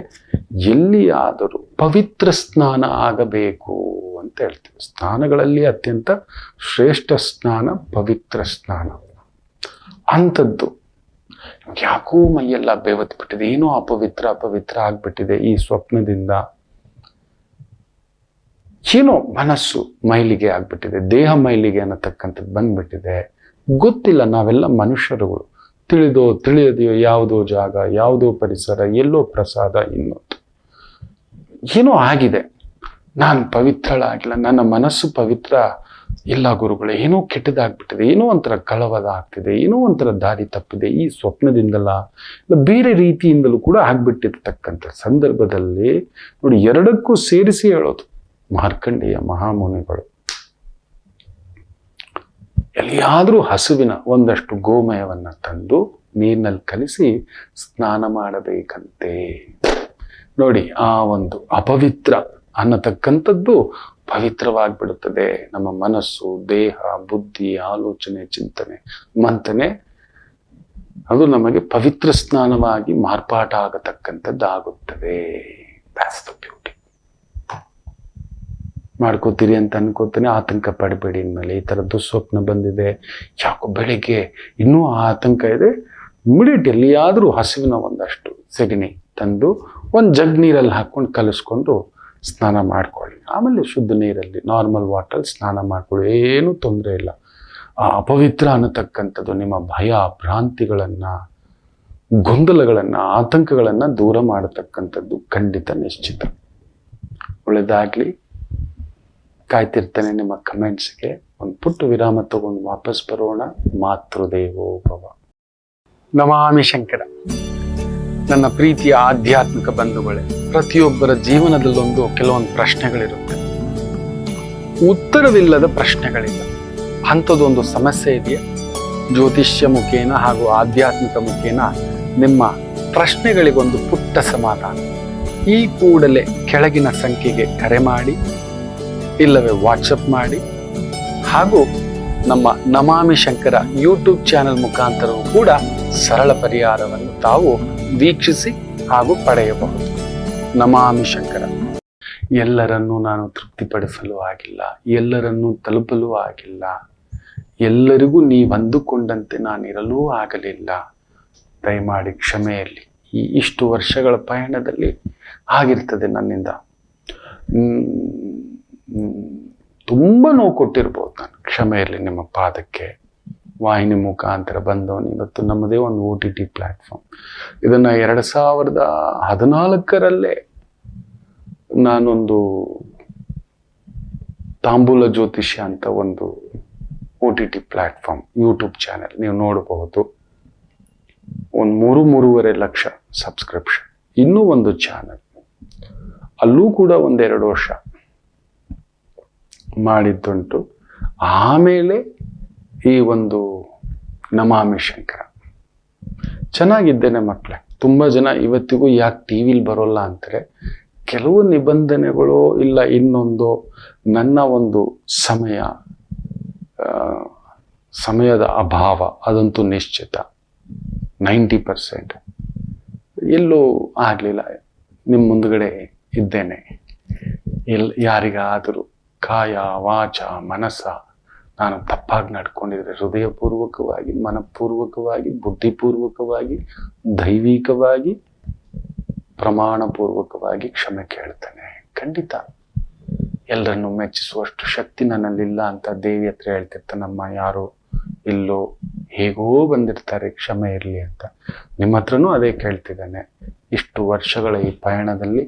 ಎಲ್ಲಿಯಾದರೂ ಪವಿತ್ರ ಸ್ನಾನ ಆಗಬೇಕು ಅಂತ ಹೇಳ್ತೀವಿ. ಸ್ನಾನಗಳಲ್ಲಿ ಅತ್ಯಂತ ಶ್ರೇಷ್ಠ ಸ್ನಾನ ಪವಿತ್ರ ಸ್ನಾನ. ಅಂಥದ್ದು ಯಾಕೋ ಮೈಯೆಲ್ಲ ಬೆವತ್ತು ಬಿಟ್ಟಿದೆ, ಏನೋ ಅಪವಿತ್ರ ಆಗ್ಬಿಟ್ಟಿದೆ ಈ ಸ್ವಪ್ನದಿಂದ. ಏನೋ ಮನಸ್ಸು ಮೈಲಿಗೆ ಆಗ್ಬಿಟ್ಟಿದೆ, ದೇಹ ಮೈಲಿಗೆ ಅನ್ನತಕ್ಕಂಥದ್ದು ಬಂದ್ಬಿಟ್ಟಿದೆ. ಗೊತ್ತಿಲ್ಲ, ನಾವೆಲ್ಲ ಮನುಷ್ಯರುಗಳು. ತಿಳಿದೋ ತಿಳಿಯದೆಯೋ ಯಾವುದೋ ಜಾಗ, ಯಾವುದೋ ಪರಿಸರ, ಎಲ್ಲೋ ಪ್ರಸಾದ, ಇನ್ನೊಂದು ಏನೋ ಆಗಿದೆ. ನಾನು ಪವಿತ್ರಳಾಗಿಲ್ಲ, ನನ್ನ ಮನಸ್ಸು ಪವಿತ್ರ ಇಲ್ಲ ಗುರುಗಳೇ, ಏನೋ ಕೆಟ್ಟದಾಗ್ಬಿಟ್ಟಿದೆ, ಏನೋ ಒಂಥರ ಕಳವದ ಆಗ್ತಿದೆ, ಏನೋ ಒಂಥರ ದಾರಿ ತಪ್ಪಿದೆ. ಈ ಸ್ವಪ್ನದಿಂದಲ್ಲ, ಇಲ್ಲ ಬೇರೆ ರೀತಿಯಿಂದಲೂ ಕೂಡ ಆಗ್ಬಿಟ್ಟಿರ್ತಕ್ಕಂಥ ಸಂದರ್ಭದಲ್ಲಿ ನೋಡಿ, ಎರಡಕ್ಕೂ ಸೇರಿಸಿ ಹೇಳೋದು ಮಾರ್ಕಂಡೇಯ ಮಹಾಮುನಿಗಳು. ಎಲ್ಲಿಯಾದರೂ ಹಸುವಿನ ಒಂದಷ್ಟು ಗೋಮಯವನ್ನ ತಂದು ನೀರಿನಲ್ಲಿ ಕಲಿಸಿ ಸ್ನಾನ ಮಾಡಬೇಕಂತೆ. ನೋಡಿ, ಆ ಒಂದು ಅಪವಿತ್ರ ಅನ್ನತಕ್ಕಂಥದ್ದು ಪವಿತ್ರವಾಗಿಬಿಡುತ್ತದೆ. ನಮ್ಮ ಮನಸ್ಸು, ದೇಹ, ಬುದ್ಧಿ, ಆಲೋಚನೆ, ಚಿಂತನೆ, ಮಂಥನೆ, ಅದು ನಮಗೆ ಪವಿತ್ರ ಸ್ನಾನವಾಗಿ ಮಾರ್ಪಾಟ ಆಗತಕ್ಕಂಥದ್ದು ಆಗುತ್ತದೆ. That's the beauty. ಮಾಡ್ಕೋತೀರಿ ಅಂತ ಅನ್ಕೋತೀನಿ. ಆತಂಕ ಪಡಬೇಡಿ. ಇನ್ಮೇಲೆ ಈ ಥರ ದುಸ್ವಪ್ನ ಬಂದಿದೆ, ಯಾಕೋ ಬೆಳಿಗ್ಗೆ ಇನ್ನೂ ಆ ಆತಂಕ ಇದೆ, ಇಮಿಡಿಯೇಟ್ ಎಲ್ಲಿಯಾದರೂ ಹಸುವಿನ ಒಂದಷ್ಟು ಸೆಗಣಿ ತಂದು ಒಂದು ಜಗ್ ನೀರಲ್ಲಿ ಹಾಕ್ಕೊಂಡು ಕಲಿಸ್ಕೊಂಡು ಸ್ನಾನ ಮಾಡ್ಕೊಳ್ಳಿ. ಆಮೇಲೆ ಶುದ್ಧ ನೀರಲ್ಲಿ ನಾರ್ಮಲ್ ವಾಟರ್ ಸ್ನಾನ ಮಾಡ್ಕೊಳ್ಳಿ, ಏನೂ ತೊಂದರೆ ಇಲ್ಲ. ಆ ಅಪವಿತ್ರ ಅನ್ನತಕ್ಕಂಥದ್ದು ನಿಮ್ಮ ಭಯ ಭ್ರಾಂತಿಗಳನ್ನು, ಗೊಂದಲಗಳನ್ನು, ಆತಂಕಗಳನ್ನು ದೂರ ಮಾಡತಕ್ಕಂಥದ್ದು ಖಂಡಿತ ನಿಶ್ಚಿತ. ಒಳ್ಳೆಯದಾಗಲಿ. ಕಾಯ್ತಿರ್ತೇನೆ ನಿಮ್ಮ ಕಮೆಂಟ್ಸ್ಗೆ. ಒಂದು ಪುಟ್ಟ ವಿರಾಮ ತಗೊಂಡು ವಾಪಸ್ ಬರೋಣ. ಮಾತೃದೇವೋ ಭವ. ನಮಾಮಿ ಶಂಕರ. ನನ್ನ ಪ್ರೀತಿಯ ಆಧ್ಯಾತ್ಮಿಕ ಬಂಧುಗಳೇ, ಪ್ರತಿಯೊಬ್ಬರ ಜೀವನದಲ್ಲೊಂದು ಕೆಲವೊಂದು ಪ್ರಶ್ನೆಗಳಿರುತ್ತೆ, ಉತ್ತರವಿಲ್ಲದ ಪ್ರಶ್ನೆಗಳಿಲ್ಲ. ಅಂಥದ್ದೊಂದು ಸಮಸ್ಯೆ ಇದೆಯಾ? ಜ್ಯೋತಿಷ್ಯ ಮುಖೇನ ಹಾಗೂ ಆಧ್ಯಾತ್ಮಿಕ ಮುಖೇನ ನಿಮ್ಮ ಪ್ರಶ್ನೆಗಳಿಗೊಂದು ಪುಟ್ಟ ಸಮಾಧಾನ. ಈ ಕೂಡಲೇ ಕೆಳಗಿನ ಸಂಖ್ಯೆಗೆ ಕರೆ ಮಾಡಿ, ಇಲ್ಲವೇ ವಾಟ್ಸಪ್ ಮಾಡಿ, ಹಾಗೂ ನಮ್ಮ ನಮಾಮಿ ಶಂಕರ ಯೂಟ್ಯೂಬ್ ಚಾನೆಲ್ ಮುಖಾಂತರವೂ ಕೂಡ ಸರಳ ಪರಿಹಾರವನ್ನು ತಾವು ವೀಕ್ಷಿಸಿ ಹಾಗೂ ಪಡೆಯಬಹುದು. ನಮಾಮಿ ಶಂಕರ. ಎಲ್ಲರನ್ನೂ ನಾನು ತೃಪ್ತಿಪಡಿಸಲು ಆಗಿಲ್ಲ, ಎಲ್ಲರನ್ನೂ ತಲುಪಲು ಆಗಿಲ್ಲ, ಎಲ್ಲರಿಗೂ ನೀವು ಅಂದುಕೊಂಡಂತೆ ನಾನಿರಲೂ ಆಗಲಿಲ್ಲ. ದಯಮಾಡಿ ಕ್ಷಮೆಯಲ್ಲಿ. ಇಷ್ಟು ವರ್ಷಗಳ ಪಯಣದಲ್ಲಿ ಆಗಿರ್ತದೆ ನನ್ನಿಂದ. ತುಂಬ ನೋವು ಕೊಟ್ಟಿರ್ಬೋದು ನಾನು. ಕ್ಷಮೆಯಲ್ಲಿ ನಿಮ್ಮ ಪಾದಕ್ಕೆ. ವಾಹಿನಿ ಮುಖಾಂತರ ಬಂದವನು ಇವತ್ತು ನಮ್ಮದೇ ಒಂದು OTT ಪ್ಲ್ಯಾಟ್ಫಾರ್ಮ್. ಇದನ್ನು 2014 ನಾನೊಂದು ತಾಂಬೂಲ ಜ್ಯೋತಿಷ್ಯ ಅಂತ ಒಂದು OTT ಪ್ಲ್ಯಾಟ್ಫಾರ್ಮ್ ಯೂಟ್ಯೂಬ್ ಚಾನೆಲ್ ನೀವು ನೋಡಬಹುದು. ಒಂದು 3-3.5 ಲಕ್ಷ ಸಬ್ಸ್ಕ್ರಿಪ್ಷನ್. ಇನ್ನೂ ಒಂದು ಚಾನೆಲ್, ಅಲ್ಲೂ ಕೂಡ 1-2 ವರ್ಷ ಮಾಡಿದ್ದುಂಟು. ಆಮೇಲೆ ಈ ಒಂದು ನಮಾಮಿ ಶಂಕರ. ಚೆನ್ನಾಗಿದ್ದೇನೆ ಮಕ್ಕಳೇ. ತುಂಬ ಜನ ಇವತ್ತಿಗೂ ಯಾಕೆ TV ಬರೋಲ್ಲ ಅಂತಾರೆ. ಕೆಲವು ನಿಬಂಧನೆಗಳು ಇಲ್ಲ ಇನ್ನೊಂದು, ನನ್ನ ಒಂದು ಸಮಯದ ಅಭಾವ ಅದಂತೂ ನಿಶ್ಚಿತ. 90% ಎಲ್ಲೂ ಆಗಲಿಲ್ಲ. ನಿಮ್ಮ ಮುಂದ್ಗಡೆ ಇದ್ದೇನೆ. ಯಾರಿಗಾದರೂ ಕಾಯ ವಾಚ ಮನಸ್ಸ ನಾನು ತಪ್ಪಾಗಿ ನಡ್ಕೊಂಡಿದ್ರೆ ಹೃದಯಪೂರ್ವಕವಾಗಿ, ಮನಪೂರ್ವಕವಾಗಿ, ಬುದ್ಧಿಪೂರ್ವಕವಾಗಿ, ದೈವಿಕವಾಗಿ, ಪ್ರಮಾಣಪೂರ್ವಕವಾಗಿ ಕ್ಷಮೆ ಕೇಳ್ತೇನೆ. ಖಂಡಿತ ಎಲ್ಲರನ್ನು ಮೆಚ್ಚಿಸುವಷ್ಟು ಶಕ್ತಿ ನನ್ನಲ್ಲಿಲ್ಲ ಅಂತ ದೇವಿ ಹತ್ರ ಹೇಳ್ತಿರ್ತಾನಮ್ಮ. ಯಾರೋ ಇಲ್ಲೋ ಹೇಗೋ ಬಂದಿರ್ತಾರೆ, ಕ್ಷಮೆ ಇರಲಿ ಅಂತ. ನಿಮ್ಮ ಹತ್ರನೂ ಅದೇ ಕೇಳ್ತಿದ್ದಾನೆ. ಇಷ್ಟು ವರ್ಷಗಳ ಈ ಪಯಣದಲ್ಲಿ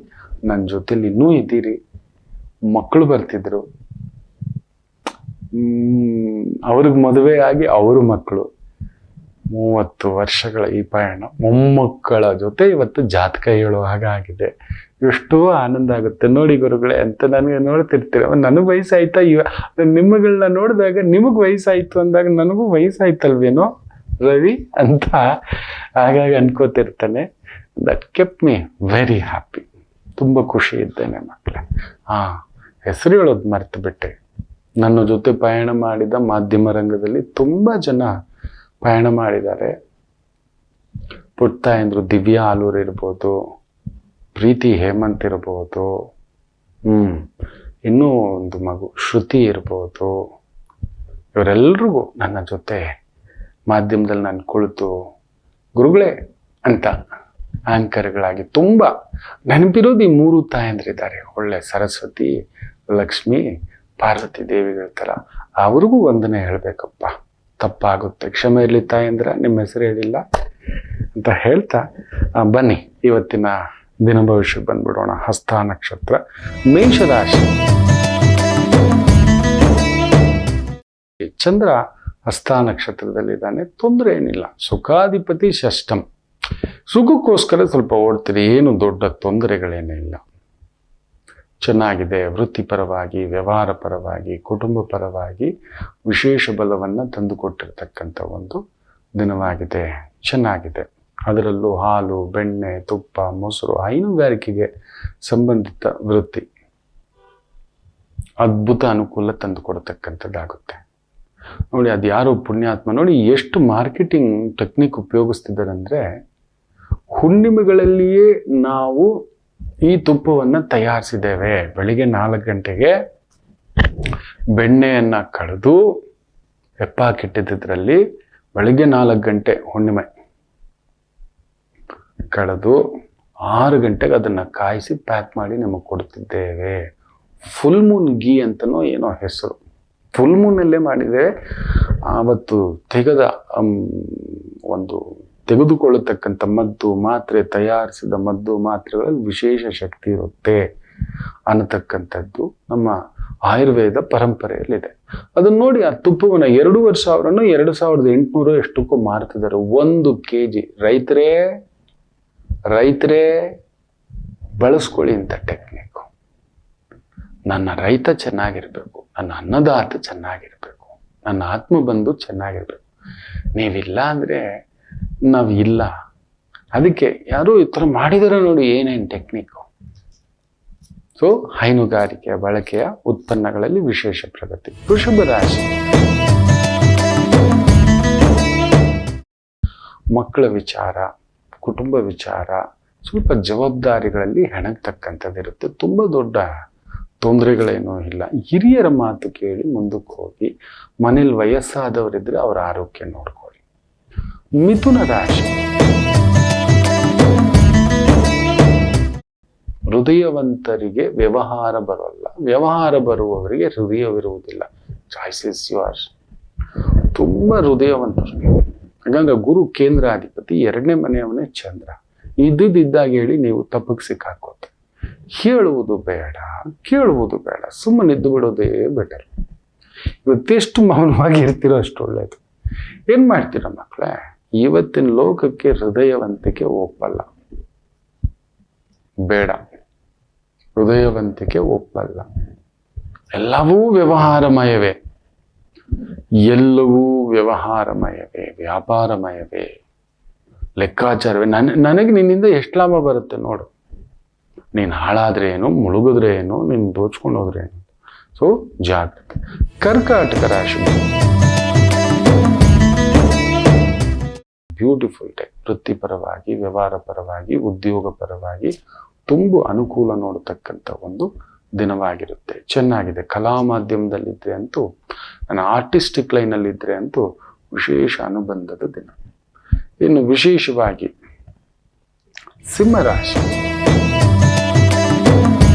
ನನ್ನ ಜೊತೆಲಿ ಇನ್ನೂ ಇದ್ದೀರಿ. ಮಕ್ಕಳು ಬರ್ತಿದ್ರು, ಅವ್ರಿಗೆ ಮದುವೆ ಆಗಿ ಅವರು ಮಕ್ಕಳು. 30 ವರ್ಷಗಳ ಈ ಪಯಣ, ಮೊಮ್ಮಕ್ಕಳ ಜೊತೆ ಇವತ್ತು ಜಾತಕ ಹೇಳೋ ಹಾಗಾಗಿದೆ. ಎಷ್ಟೋ ಆನಂದ ಆಗುತ್ತೆ. ನೋಡಿ ಗುರುಗಳೇ ಅಂತ ನನಗೆ ನೋಡ್ತಿರ್ತೀರ. ನನಗೆ ವಯಸ್ಸಾಯ್ತಾ? ನಿಮ್ಮಗಳನ್ನ ನೋಡಿದಾಗ ನಿಮಗೆ ವಯಸ್ಸಾಯ್ತು ಅಂದಾಗ ನನಗೂ ವಯಸ್ಸಾಯ್ತಲ್ವೇನೋ ರವಿ ಅಂತ ಹಾಗಾಗಿ ಅನ್ಕೋತಿರ್ತಾನೆ. That kept me very happy. ತುಂಬ ಖುಷಿ ಇದ್ದೇನೆ ಮಕ್ಕಳೇ. ಹೆಸರು ಹೇಳೋದು ಮರೆತು ಬಿಟ್ಟೆ. ನನ್ನ ಜೊತೆ ಪಯಣ ಮಾಡಿದ ಮಾಧ್ಯಮ ರಂಗದಲ್ಲಿ ತುಂಬ ಜನ ಪಯಣ ಮಾಡಿದ್ದಾರೆ. ಪುಟ್ಟಾಯಂದ್ರು ದಿವ್ಯಾ ಆಲೂರು ಇರ್ಬೋದು, ಪ್ರೀತಿ ಹೇಮಂತ್ ಇರ್ಬೋದು, ಇನ್ನೂ ಒಂದು ಮಗು ಶ್ರುತಿ ಇರ್ಬೋದು. ಇವರೆಲ್ರಿಗೂ ನನ್ನ ಜೊತೆ ಮಾಧ್ಯಮದಲ್ಲಿ ನಾನು ಕುಳಿತು ಗುರುಗಳೇ ಅಂತ ಆಂಕರ್ಗಳಾಗಿ ತುಂಬ ನೆನಪಿರೋದು ಈ 3 ತಾಯಂದ್ರಿದ್ದಾರೆ. ಒಳ್ಳೆ ಸರಸ್ವತಿ, ಲಕ್ಷ್ಮಿ, ಪಾರ್ವತಿ ದೇವಿಗಳ ಥರ. ಅವ್ರಿಗೂ ವಂದನೆ ಹೇಳಬೇಕಪ್ಪ. ತಪ್ಪಾಗುತ್ತೆ, ಕ್ಷಮೆ ಇರಲಿ ತಾಯಂದ್ರ, ನಿಮ್ಮ ಹೆಸರು ಹೇಳಿಲ್ಲ ಅಂತ ಹೇಳ್ತಾ ಬನ್ನಿ ಇವತ್ತಿನ ದಿನ ಭವಿಷ್ಯಕ್ಕೆ ಬಂದ್ಬಿಡೋಣ. ಹಸ್ತ ನಕ್ಷತ್ರ, ಮೇಷರಾಶಿ. ಚಂದ್ರ ಹಸ್ತ ನಕ್ಷತ್ರದಲ್ಲಿದ್ದಾನೆ. ತೊಂದರೆ ಏನಿಲ್ಲ. ಸುಖಾಧಿಪತಿ ಷಷ್ಠಂ. ಸುಖಕ್ಕೋಸ್ಕರ ಸ್ವಲ್ಪ ಓಡ್ತೀರಿ. ಏನು ದೊಡ್ಡ ತೊಂದರೆಗಳೇನೂ ಇಲ್ಲ. ಚೆನ್ನಾಗಿದೆ. ವೃತ್ತಿಪರವಾಗಿ, ವ್ಯವಹಾರ ಪರವಾಗಿ, ಕುಟುಂಬ ಪರವಾಗಿ ವಿಶೇಷ ಬಲವನ್ನು ತಂದುಕೊಟ್ಟಿರ್ತಕ್ಕಂಥ ಒಂದು ದಿನವಾಗಿದೆ. ಚೆನ್ನಾಗಿದೆ. ಅದರಲ್ಲೂ ಹಾಲು, ಬೆಣ್ಣೆ, ತುಪ್ಪ, ಮೊಸರು, ಹೈನುಗಾರಿಕೆಗೆ ಸಂಬಂಧಿತ ವೃತ್ತಿ ಅದ್ಭುತ ಅನುಕೂಲ ತಂದುಕೊಡ್ತಕ್ಕಂಥದ್ದಾಗುತ್ತೆ. ನೋಡಿ, ಅದು ಯಾರೋ ಪುಣ್ಯಾತ್ಮ ನೋಡಿ ಎಷ್ಟು ಮಾರ್ಕೆಟಿಂಗ್ ಟೆಕ್ನಿಕ್ ಉಪಯೋಗಿಸ್ತಿದ್ದಾರೆ ಅಂದರೆ, ಹುಣ್ಣಿಮೆಗಳಲ್ಲಿಯೇ ನಾವು ಈ ತುಪ್ಪವನ್ನು ತಯಾರಿಸಿದ್ದೇವೆ. ಬೆಳಿಗ್ಗೆ 4 ಗಂಟೆಗೆ ಬೆಣ್ಣೆಯನ್ನು ಕಳೆದು ಹೆಪ್ಪಾಕಿಟ್ಟಿದ್ರಲ್ಲಿ ಬೆಳಿಗ್ಗೆ 4 ಗಂಟೆ ಹುಣ್ಣಿಮೆ ಕಳೆದು 6 ಗಂಟೆಗೆ ಅದನ್ನು ಕಾಯಿಸಿ ಪ್ಯಾಕ್ ಮಾಡಿ ನಿಮಗೆ ಕೊಡ್ತಿದ್ದೇವೆ. ಫುಲ್ ಮೂನ್ ಗೀ ಅಂತನೋ ಏನೋ ಹೆಸರು. ಫುಲ್ ಮೂನಲ್ಲೇ ಮಾಡಿದೆ. ಆವತ್ತು ತೆಗೆದುಕೊಳ್ಳತಕ್ಕಂಥ ಮದ್ದು ಮಾತ್ರೆ, ತಯಾರಿಸಿದ ಮದ್ದು ಮಾತ್ರೆಗಳಲ್ಲಿ ವಿಶೇಷ ಶಕ್ತಿ ಇರುತ್ತೆ ಅನ್ನತಕ್ಕಂಥದ್ದು ನಮ್ಮ ಆಯುರ್ವೇದ ಪರಂಪರೆಯಲ್ಲಿದೆ. ಅದನ್ನ ನೋಡಿ ಆ ತುಪ್ಪವನ್ನು 2,500 2,800 ಎಷ್ಟಕ್ಕೂ ಮಾರ್ತಿದ್ದಾರೆ 1 kg. ರೈತರೇ ಬಳಸ್ಕೊಳ್ಳಿ ಇಂಥ ಟೆಕ್ನಿಕ್ಕು. ನನ್ನ ರೈತ ಚೆನ್ನಾಗಿರ್ಬೇಕು, ನನ್ನ ಅನ್ನದಾತ ಚೆನ್ನಾಗಿರ್ಬೇಕು, ನನ್ನ ಆತ್ಮ ಬಂಧು ಚೆನ್ನಾಗಿರ್ಬೇಕು. ನೀವಿಲ್ಲ ಅಂದರೆ ನಾವಿಲ್ಲ. ಅದಕ್ಕೆ ಯಾರೋ ಈ ಥರ ಮಾಡಿದಾರೆ ನೋಡಿ ಏನೇನು ಟೆಕ್ನಿಕ್ಕು. ಸೊ ಹೈನುಗಾರಿಕೆಯ ಬಳಕೆಯ ಉತ್ಪನ್ನಗಳಲ್ಲಿ ವಿಶೇಷ ಪ್ರಗತಿ. ವೃಷಭ ರಾಶಿ, ಮಕ್ಕಳ ವಿಚಾರ, ಕುಟುಂಬ ವಿಚಾರ, ಸ್ವಲ್ಪ ಜವಾಬ್ದಾರಿಗಳಲ್ಲಿ ಹೆಣಗ್ತಕ್ಕಂಥದ್ದಿರುತ್ತೆ. ತುಂಬ ದೊಡ್ಡ ತೊಂದರೆಗಳೇನೂ ಇಲ್ಲ. ಹಿರಿಯರ ಮಾತು ಕೇಳಿ ಮುಂದಕ್ಕೆ ಹೋಗಿ. ಮನೇಲಿ ವಯಸ್ಸಾದವರಿದ್ರೆ ಅವರ ಆರೋಗ್ಯ ನೋಡ್ಕೊಳ್ಳಿ. ಮಿಥುನ ರಾಶಿ, ಹೃದಯವಂತರಿಗೆ ವ್ಯವಹಾರ ಬರೋಲ್ಲ, ವ್ಯವಹಾರ ಬರುವವರಿಗೆ ಹೃದಯವಿರುವುದಿಲ್ಲ. Choice is yours. ತುಂಬ ಹೃದಯವಂತರು. ಹಾಗಂದ್ರೆ ಗುರು ಕೇಂದ್ರಾಧಿಪತಿ, 2ನೇ ಮನೆಯವನೇ ಚಂದ್ರ. ಇದ್ದಾಗ ಹೇಳಿ ನೀವು ತಪ್ಪಕ್ಕೆ ಸಿಕ್ಕಾಕೋತ. ಹೇಳುವುದು ಬೇಡ, ಕೇಳುವುದು ಬೇಡ, ಸುಮ್ಮನಿದ್ದು ಬಿಡೋದೇ ಬೆಟರ್. ಇವತ್ತೆಷ್ಟು ಮೌನವಾಗಿ ಇರ್ತಿರೋ ಅಷ್ಟು ಒಳ್ಳೇದು. ಏನ್ ಮಾಡ್ತೀರ ಮಕ್ಕಳೇ? ಇವತ್ತಿನ ಲೋಕಕ್ಕೆ ಹೃದಯವಂತಿಕೆ ಒಪ್ಪಲ್ಲ. ಬೇಡ, ಹೃದಯವಂತಿಕೆ ಒಪ್ಪಲ್ಲ. ಎಲ್ಲವೂ ವ್ಯವಹಾರಮಯವೇ, ಎಲ್ಲವೂ ವ್ಯವಹಾರಮಯವೇ, ವ್ಯಾಪಾರಮಯವೇ, ಲೆಕ್ಕಾಚಾರವೇ. ನನಗೆ ನಿನ್ನಿಂದ ಎಷ್ಟು ಲಾಭ ಬರುತ್ತೆ ನೋಡು. ನೀನು ಹಾಳಾದ್ರೆ ಏನು, ಮುಳುಗಿದ್ರೆ ಏನು, ನೀನು ದೋಚ್ಕೊಂಡು ಹೋದ್ರೆ ಏನು. ಸೊ ಜಾಗ್ರತೆ. ಕರ್ಕಾಟಕ ರಾಶಿ, ಬ್ಯೂಟಿಫುಲ್ ಡೇ. ವೃತ್ತಿಪರವಾಗಿ, ವ್ಯವಹಾರ ಪರವಾಗಿ, ಉದ್ಯೋಗ ಪರವಾಗಿ ತುಂಬ ಅನುಕೂಲ ನೋಡತಕ್ಕಂಥ ಒಂದು ದಿನವಾಗಿರುತ್ತೆ. ಚೆನ್ನಾಗಿದೆ. ಕಲಾ ಮಾಧ್ಯಮದಲ್ಲಿದ್ದರೆ ಅಂತೂ, ನಾನು ಆರ್ಟಿಸ್ಟಿಕ್ ಲೈನಲ್ಲಿದ್ದರೆ ಅಂತೂ ವಿಶೇಷ ಅನುಬಂಧದ ದಿನ. ಇನ್ನು ವಿಶೇಷವಾಗಿ ಸಿಂಹರಾಶಿ,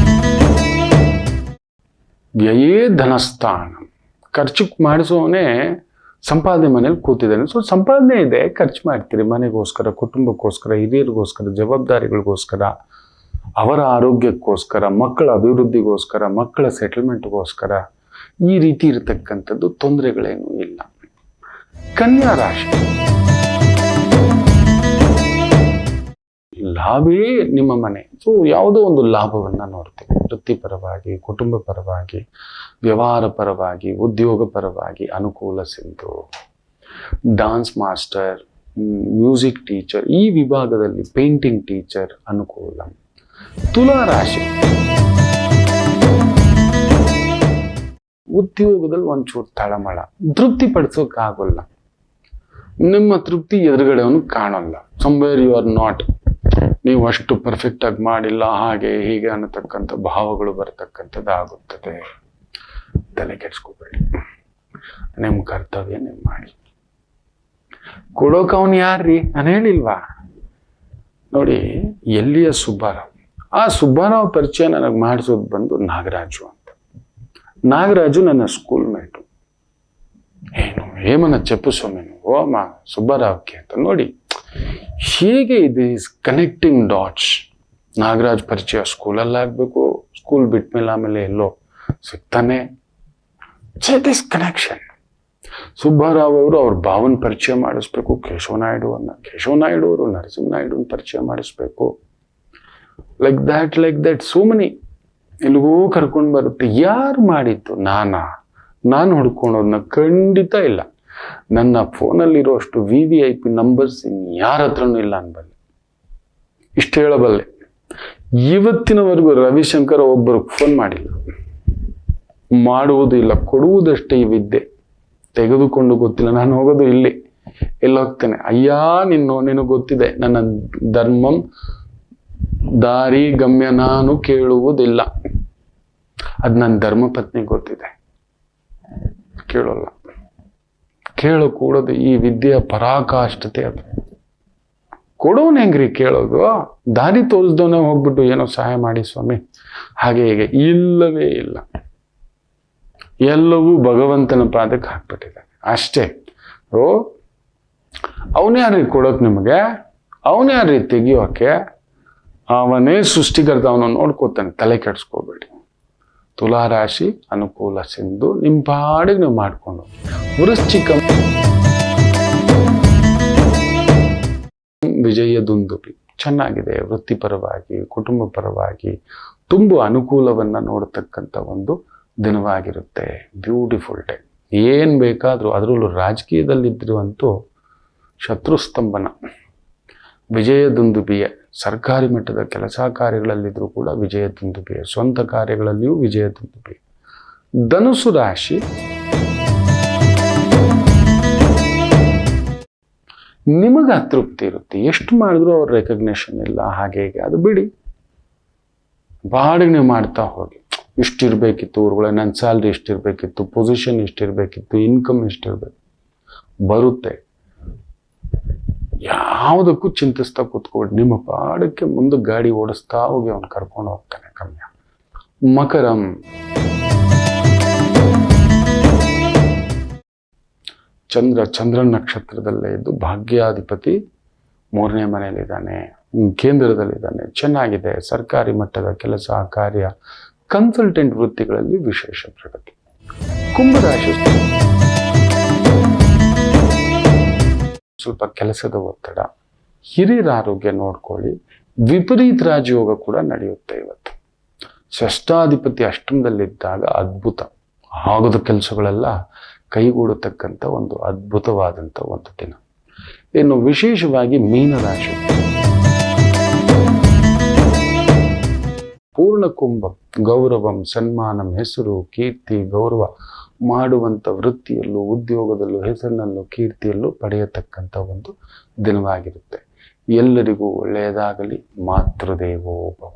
ವ್ಯಯೇ ಧನಸ್ಥಾನ. ಖರ್ಚು ಮಾಡಿಸೋನೇ ಸಂಪಾದನೆ ಮನೇಲಿ ಕೂತಿದ್ದಾನೆ. ಸೊ ಸಂಪಾದನೆ ಇದೆ, ಖರ್ಚು ಮಾಡ್ತೀರಿ ಮನೆಗೋಸ್ಕರ, ಕುಟುಂಬಕ್ಕೋಸ್ಕರ, ಹಿರಿಯರಿಗೋಸ್ಕರ, ಜವಾಬ್ದಾರಿಗಳಿಗೋಸ್ಕರ, ಅವರ ಆರೋಗ್ಯಕ್ಕೋಸ್ಕರ, ಮಕ್ಕಳ ಅಭಿವೃದ್ಧಿಗೋಸ್ಕರ, ಮಕ್ಕಳ ಸೆಟಲ್ಮೆಂಟ್ಗೋಸ್ಕರ. ಈ ರೀತಿ ಇರತಕ್ಕಂಥದ್ದು ತೊಂದರೆಗಳೇನೂ ಇಲ್ಲ. ಕನ್ಯಾ ರಾಶಿ, ಲಾಭವೇ ನಿಮ್ಮ ಮನೆ. ಸೊ ಯಾವುದೋ ಒಂದು ಲಾಭವನ್ನ ನೋಡ್ತೀವಿ. ವೃತ್ತಿಪರವಾಗಿ, ಕುಟುಂಬ ಪರವಾಗಿ, ವ್ಯವಹಾರ ಪರವಾಗಿ, ಉದ್ಯೋಗ ಪರವಾಗಿ ಅನುಕೂಲ Sindhu. Dance master, music teacher, ಈ ವಿಭಾಗದಲ್ಲಿ ಪೇಂಟಿಂಗ್ ಟೀಚರ್ ಅನುಕೂಲ. ತುಲಾ ರಾಶಿ, ಉದ್ಯೋಗದಲ್ಲಿ ಒಂಚೂರು ತಳಮಳ, ತೃಪ್ತಿ ಪಡಿಸೋಕ್ಕಾಗಲ್ಲ. ನಿಮ್ಮ ತೃಪ್ತಿ ಎದುರುಗಡೆಯವನು ಕಾಣಲ್ಲ. ಸಮ್ವೇರ್ ಯು ಆರ್ ನಾಟ್, ನೀವು ಅಷ್ಟು ಪರ್ಫೆಕ್ಟ್ ಆಗಿ ಮಾಡಿಲ್ಲ, ಹಾಗೆ ಹೀಗೆ ಅನ್ನತಕ್ಕಂಥ ಭಾವಗಳು ಬರತಕ್ಕಂಥದ್ದು ಆಗುತ್ತದೆ. ತಲೆ ಕೆಡ್ಸ್ಕೋಬೇಡಿ. ನಿಮ್ಮ ಕರ್ತವ್ಯ ನೀವು ಮಾಡಿ. ಕೊಡೋಕೆ ಅವನು ಯಾರ್ರೀ? ನಾನು ಹೇಳಿಲ್ವಾ? ನೋಡಿ, ಎಲ್ಲಿಯ ಸುಬ್ಬಾರಾವ್. ಆ ಸುಬ್ಬಾರಾವ್ ಪರಿಚಯ ನನಗೆ ಮಾಡಿಸೋದು ಬಂದು ನಾಗರಾಜು ಅಂತ. ನಾಗರಾಜು ನನ್ನ ಸ್ಕೂಲ್ ಮೇಟು. ಏನು ಹೇಮನ ಚೆಪ್ಪುಸ್ವಾಮಿನು, ಓಮ ಸುಬ್ಬಾರಾವ್ಗೆ ಅಂತ. ನೋಡಿ ಹೇಗೆ ಇದು ಕನೆಕ್ಟಿಂಗ್ ಡಾಟ್ಸ್. ನಾಗರಾಜ್ ಪರಿಚಯ ಸ್ಕೂಲಲ್ಲಿ ಆಗಬೇಕು, ಸ್ಕೂಲ್ ಬಿಟ್ಟ ಮೇಲೆ ಆಮೇಲೆ ಎಲ್ಲೋ ಸಿಗ್ತಾನೆ. This connection. ಸುಬ್ಬಾರಾವ್ ಅವರು ಅವ್ರ ಭಾವನ ಪರಿಚಯ ಮಾಡಿಸ್ಬೇಕು, ಕೇಶವನಾಯ್ಡು ಅವರು ನರಸಿಂಹನಾಯ್ಡು ಪರಿಚಯ ಮಾಡಿಸ್ಬೇಕು. Like that so many. ಎಲ್ಲಿಗೋ ಕರ್ಕೊಂಡು ಬರುತ್ತೆ. ಯಾರು ಮಾಡಿದ್ದು? ನಾನು ಹುಡ್ಕೊಂಡೋದನ್ನ ಖಂಡಿತ ಇಲ್ಲ. ನನ್ನ ಫೋನಲ್ಲಿರೋ ಅಷ್ಟು VVIP ನಂಬರ್ಸ್ ಯಾರ ಹತ್ರನೂ ಇಲ್ಲ ಅನ್ಬಲ್ಲೆ. ಇಷ್ಟು ಹೇಳಬಲ್ಲೆ. ಇವತ್ತಿನವರೆಗೂ ರವಿಶಂಕರ್ ಒಬ್ಬರಿಗೆ ಫೋನ್ ಮಾಡಿಲ್ಲ, ಮಾಡುವುದು ಇಲ್ಲ, ಕೊಡುವುದಷ್ಟೇ ಈ ವಿದ್ಯೆ. ತೆಗೆದುಕೊಂಡು ಗೊತ್ತಿಲ್ಲ. ನಾನು ಹೋಗೋದು ಇಲ್ಲಿ, ಎಲ್ಲಿ ಹೋಗ್ತೇನೆ? ಅಯ್ಯ ನಿನಗೆ ಗೊತ್ತಿದೆ ನನ್ನ ಧರ್ಮಂ ದಾರಿ ಗಮ್ಯ, ನಾನು ಕೇಳುವುದಿಲ್ಲ. ಅದು ನನ್ನ ಧರ್ಮಪತ್ನಿ ಗೊತ್ತಿದೆ. ಕೇಳೋಲ್ಲ. ಕೇಳಕೂಡದು ಈ ವಿದ್ಯೆಯ ಪರಾಕಾಷ್ಠತೆ ಅದು. ಕೊಡೋನ್ ಹೆಂಗ್ರಿ ಕೇಳೋದು? ದಾರಿ ತೋರಿಸ್ದವನೇ ಹೋಗ್ಬಿಟ್ಟು ಏನೋ ಸಹಾಯ ಮಾಡಿ ಸ್ವಾಮಿ ಹಾಗೆ ಹೀಗೆ ಇಲ್ಲವೇ ಇಲ್ಲ. ಎಲ್ಲವೂ ಭಗವಂತನ ಪಾದಕ್ಕೆ ಹಾಕ್ಬಿಟ್ಟಿದ್ದಾನೆ ಅಷ್ಟೇ. ಅವನೇ ಯಾರೀ ಕೊಡೋಕ್ ನಿಮಗೆ? ಅವನೇ ಯಾರೀ ತೆಗಿಯೋಕೆ? ಅವನೇ ಸೃಷ್ಟಿಕರ್ತ, ಅವನು ನೋಡ್ಕೋತಾನೆ. ತಲೆ ಕೆಡಿಸ್ಕೋಬೇಡಿ. ತುಲಾರಾಶಿ ಅನುಕೂಲ ಸಿಂಧು, ನಿಮ್ಮ ಪಾಡಿಗೆ ನೀವು ಮಾಡ್ಕೊಂಡು. ವೃಶ್ಚಿಕ ವಿಜಯ ದುಂದುಬಿ ಚೆನ್ನಾಗಿದೆ. ವೃತ್ತಿಪರವಾಗಿ ಕುಟುಂಬ ಪರವಾಗಿ ತುಂಬ ಅನುಕೂಲವನ್ನ ನೋಡತಕ್ಕಂಥ ಒಂದು ದಿನವಾಗಿರುತ್ತೆ. Beautiful day. ಏನ್ ಬೇಕಾದ್ರೂ, ಅದರಲ್ಲೂ ರಾಜಕೀಯದಲ್ಲಿದ್ದಿರುವಂತೂ ಶತ್ರುಸ್ತಂಭನ, ವಿಜಯ ದುಂದುಬಿಯ. ಸರ್ಕಾರಿ ಮಟ್ಟದ ಕೆಲಸ ಕಾರ್ಯಗಳಲ್ಲಿದ್ರೂ ಕೂಡ ವಿಜಯ ದುಂದುಬಿಯ, ಸ್ವಂತ ಕಾರ್ಯಗಳಲ್ಲಿಯೂ ವಿಜಯ ದುಂದುಬಿಯ. ಧನುಸು ರಾಶಿ ನಿಮಗೆ ಅತೃಪ್ತಿ ಇರುತ್ತೆ. ಎಷ್ಟು ಮಾಡಿದ್ರು ಅವ್ರ ರೆಕಗ್ನೇಷನ್ ಇಲ್ಲ, ಹಾಗೆ ಹೀಗೆ. ಅದು ಬಿಡಿ, ಬಾಡಿಗೆ ನೀವು ಮಾಡ್ತಾ ಹೋಗಿ. ಇಷ್ಟಿರ್ಬೇಕಿತ್ತು ಊರುಗಳೇ, ನನ್ನ ಸ್ಯಾಲ್ರಿ ಇಷ್ಟಿರ್ಬೇಕಿತ್ತು, ಪೊಸಿಷನ್ ಇಷ್ಟಿರ್ಬೇಕಿತ್ತು, ಇನ್ಕಮ್ ಇಷ್ಟಿರ್ಬೇಕು. ಬರುತ್ತೆ. ಯಾವುದಕ್ಕೂ ಚಿಂತಿಸ್ತಾ ಕೂತ್ಕೊಬಿಡಿ. ನಿಮ್ಮ ಪಾಡಕ್ಕೆ ಮುಂದೆ ಗಾಡಿ ಓಡಿಸ್ತಾ ಹೋಗಿ ಅವ್ನು ಕರ್ಕೊಂಡು ಹೋಗ್ತಾನೆ. ಕಮ್ಯ. ಮಕರಂ ಚಂದ್ರನ ನಕ್ಷತ್ರದಲ್ಲೇ ಇದ್ದು ಭಾಗ್ಯಾಧಿಪತಿ 3ನೇ ಮನೆಯಲ್ಲಿದ್ದಾನೆ, ಕೇಂದ್ರದಲ್ಲಿದ್ದಾನೆ. ಚೆನ್ನಾಗಿದೆ. ಸರ್ಕಾರಿ ಮಟ್ಟದ ಕೆಲಸ ಕಾರ್ಯ, ಕನ್ಸಲ್ಟೆಂಟ್ ವೃತ್ತಿಗಳಲ್ಲಿ ವಿಶೇಷ ಪ್ರಗತಿ. ಕುಂಭರಾಶಿ ಸ್ವಲ್ಪ ಕೆಲಸದ ಒತ್ತಡ, ಹಿರಿಯರ ಆರೋಗ್ಯ ನೋಡ್ಕೊಳ್ಳಿ. ವಿಪರೀತ ರಾಜಯೋಗ ಕೂಡ ನಡೆಯುತ್ತೆ ಇವತ್ತು. ಷಷ್ಠಾಧಿಪತಿ ಅಷ್ಟಮದಲ್ಲಿದ್ದಾಗ ಅದ್ಭುತ ಆಗದ ಕೆಲಸಗಳೆಲ್ಲ ಕೈಗೂಡತಕ್ಕಂಥ ಒಂದು ಅದ್ಭುತವಾದಂಥ ಒಂದು ದಿನ. ಇನ್ನು ವಿಶೇಷವಾಗಿ ಮೀನರಾಶಿ ಪೂರ್ಣ ಕುಂಭ, ಗೌರವಂ ಸನ್ಮಾನಂ, ಹೆಸರು ಕೀರ್ತಿ ಗೌರವ ಮಾಡುವಂಥ ವೃತ್ತಿಯಲ್ಲೂ ಉದ್ಯೋಗದಲ್ಲೂ ಹೆಸರಿನಲ್ಲೂ ಕೀರ್ತಿಯಲ್ಲೂ ಪಡೆಯತಕ್ಕಂಥ ಒಂದು ದಿನವಾಗಿರುತ್ತೆ. ಎಲ್ಲರಿಗೂ ಒಳ್ಳೆಯದಾಗಲಿ. ಮಾತೃದೇವೋ ಭವ.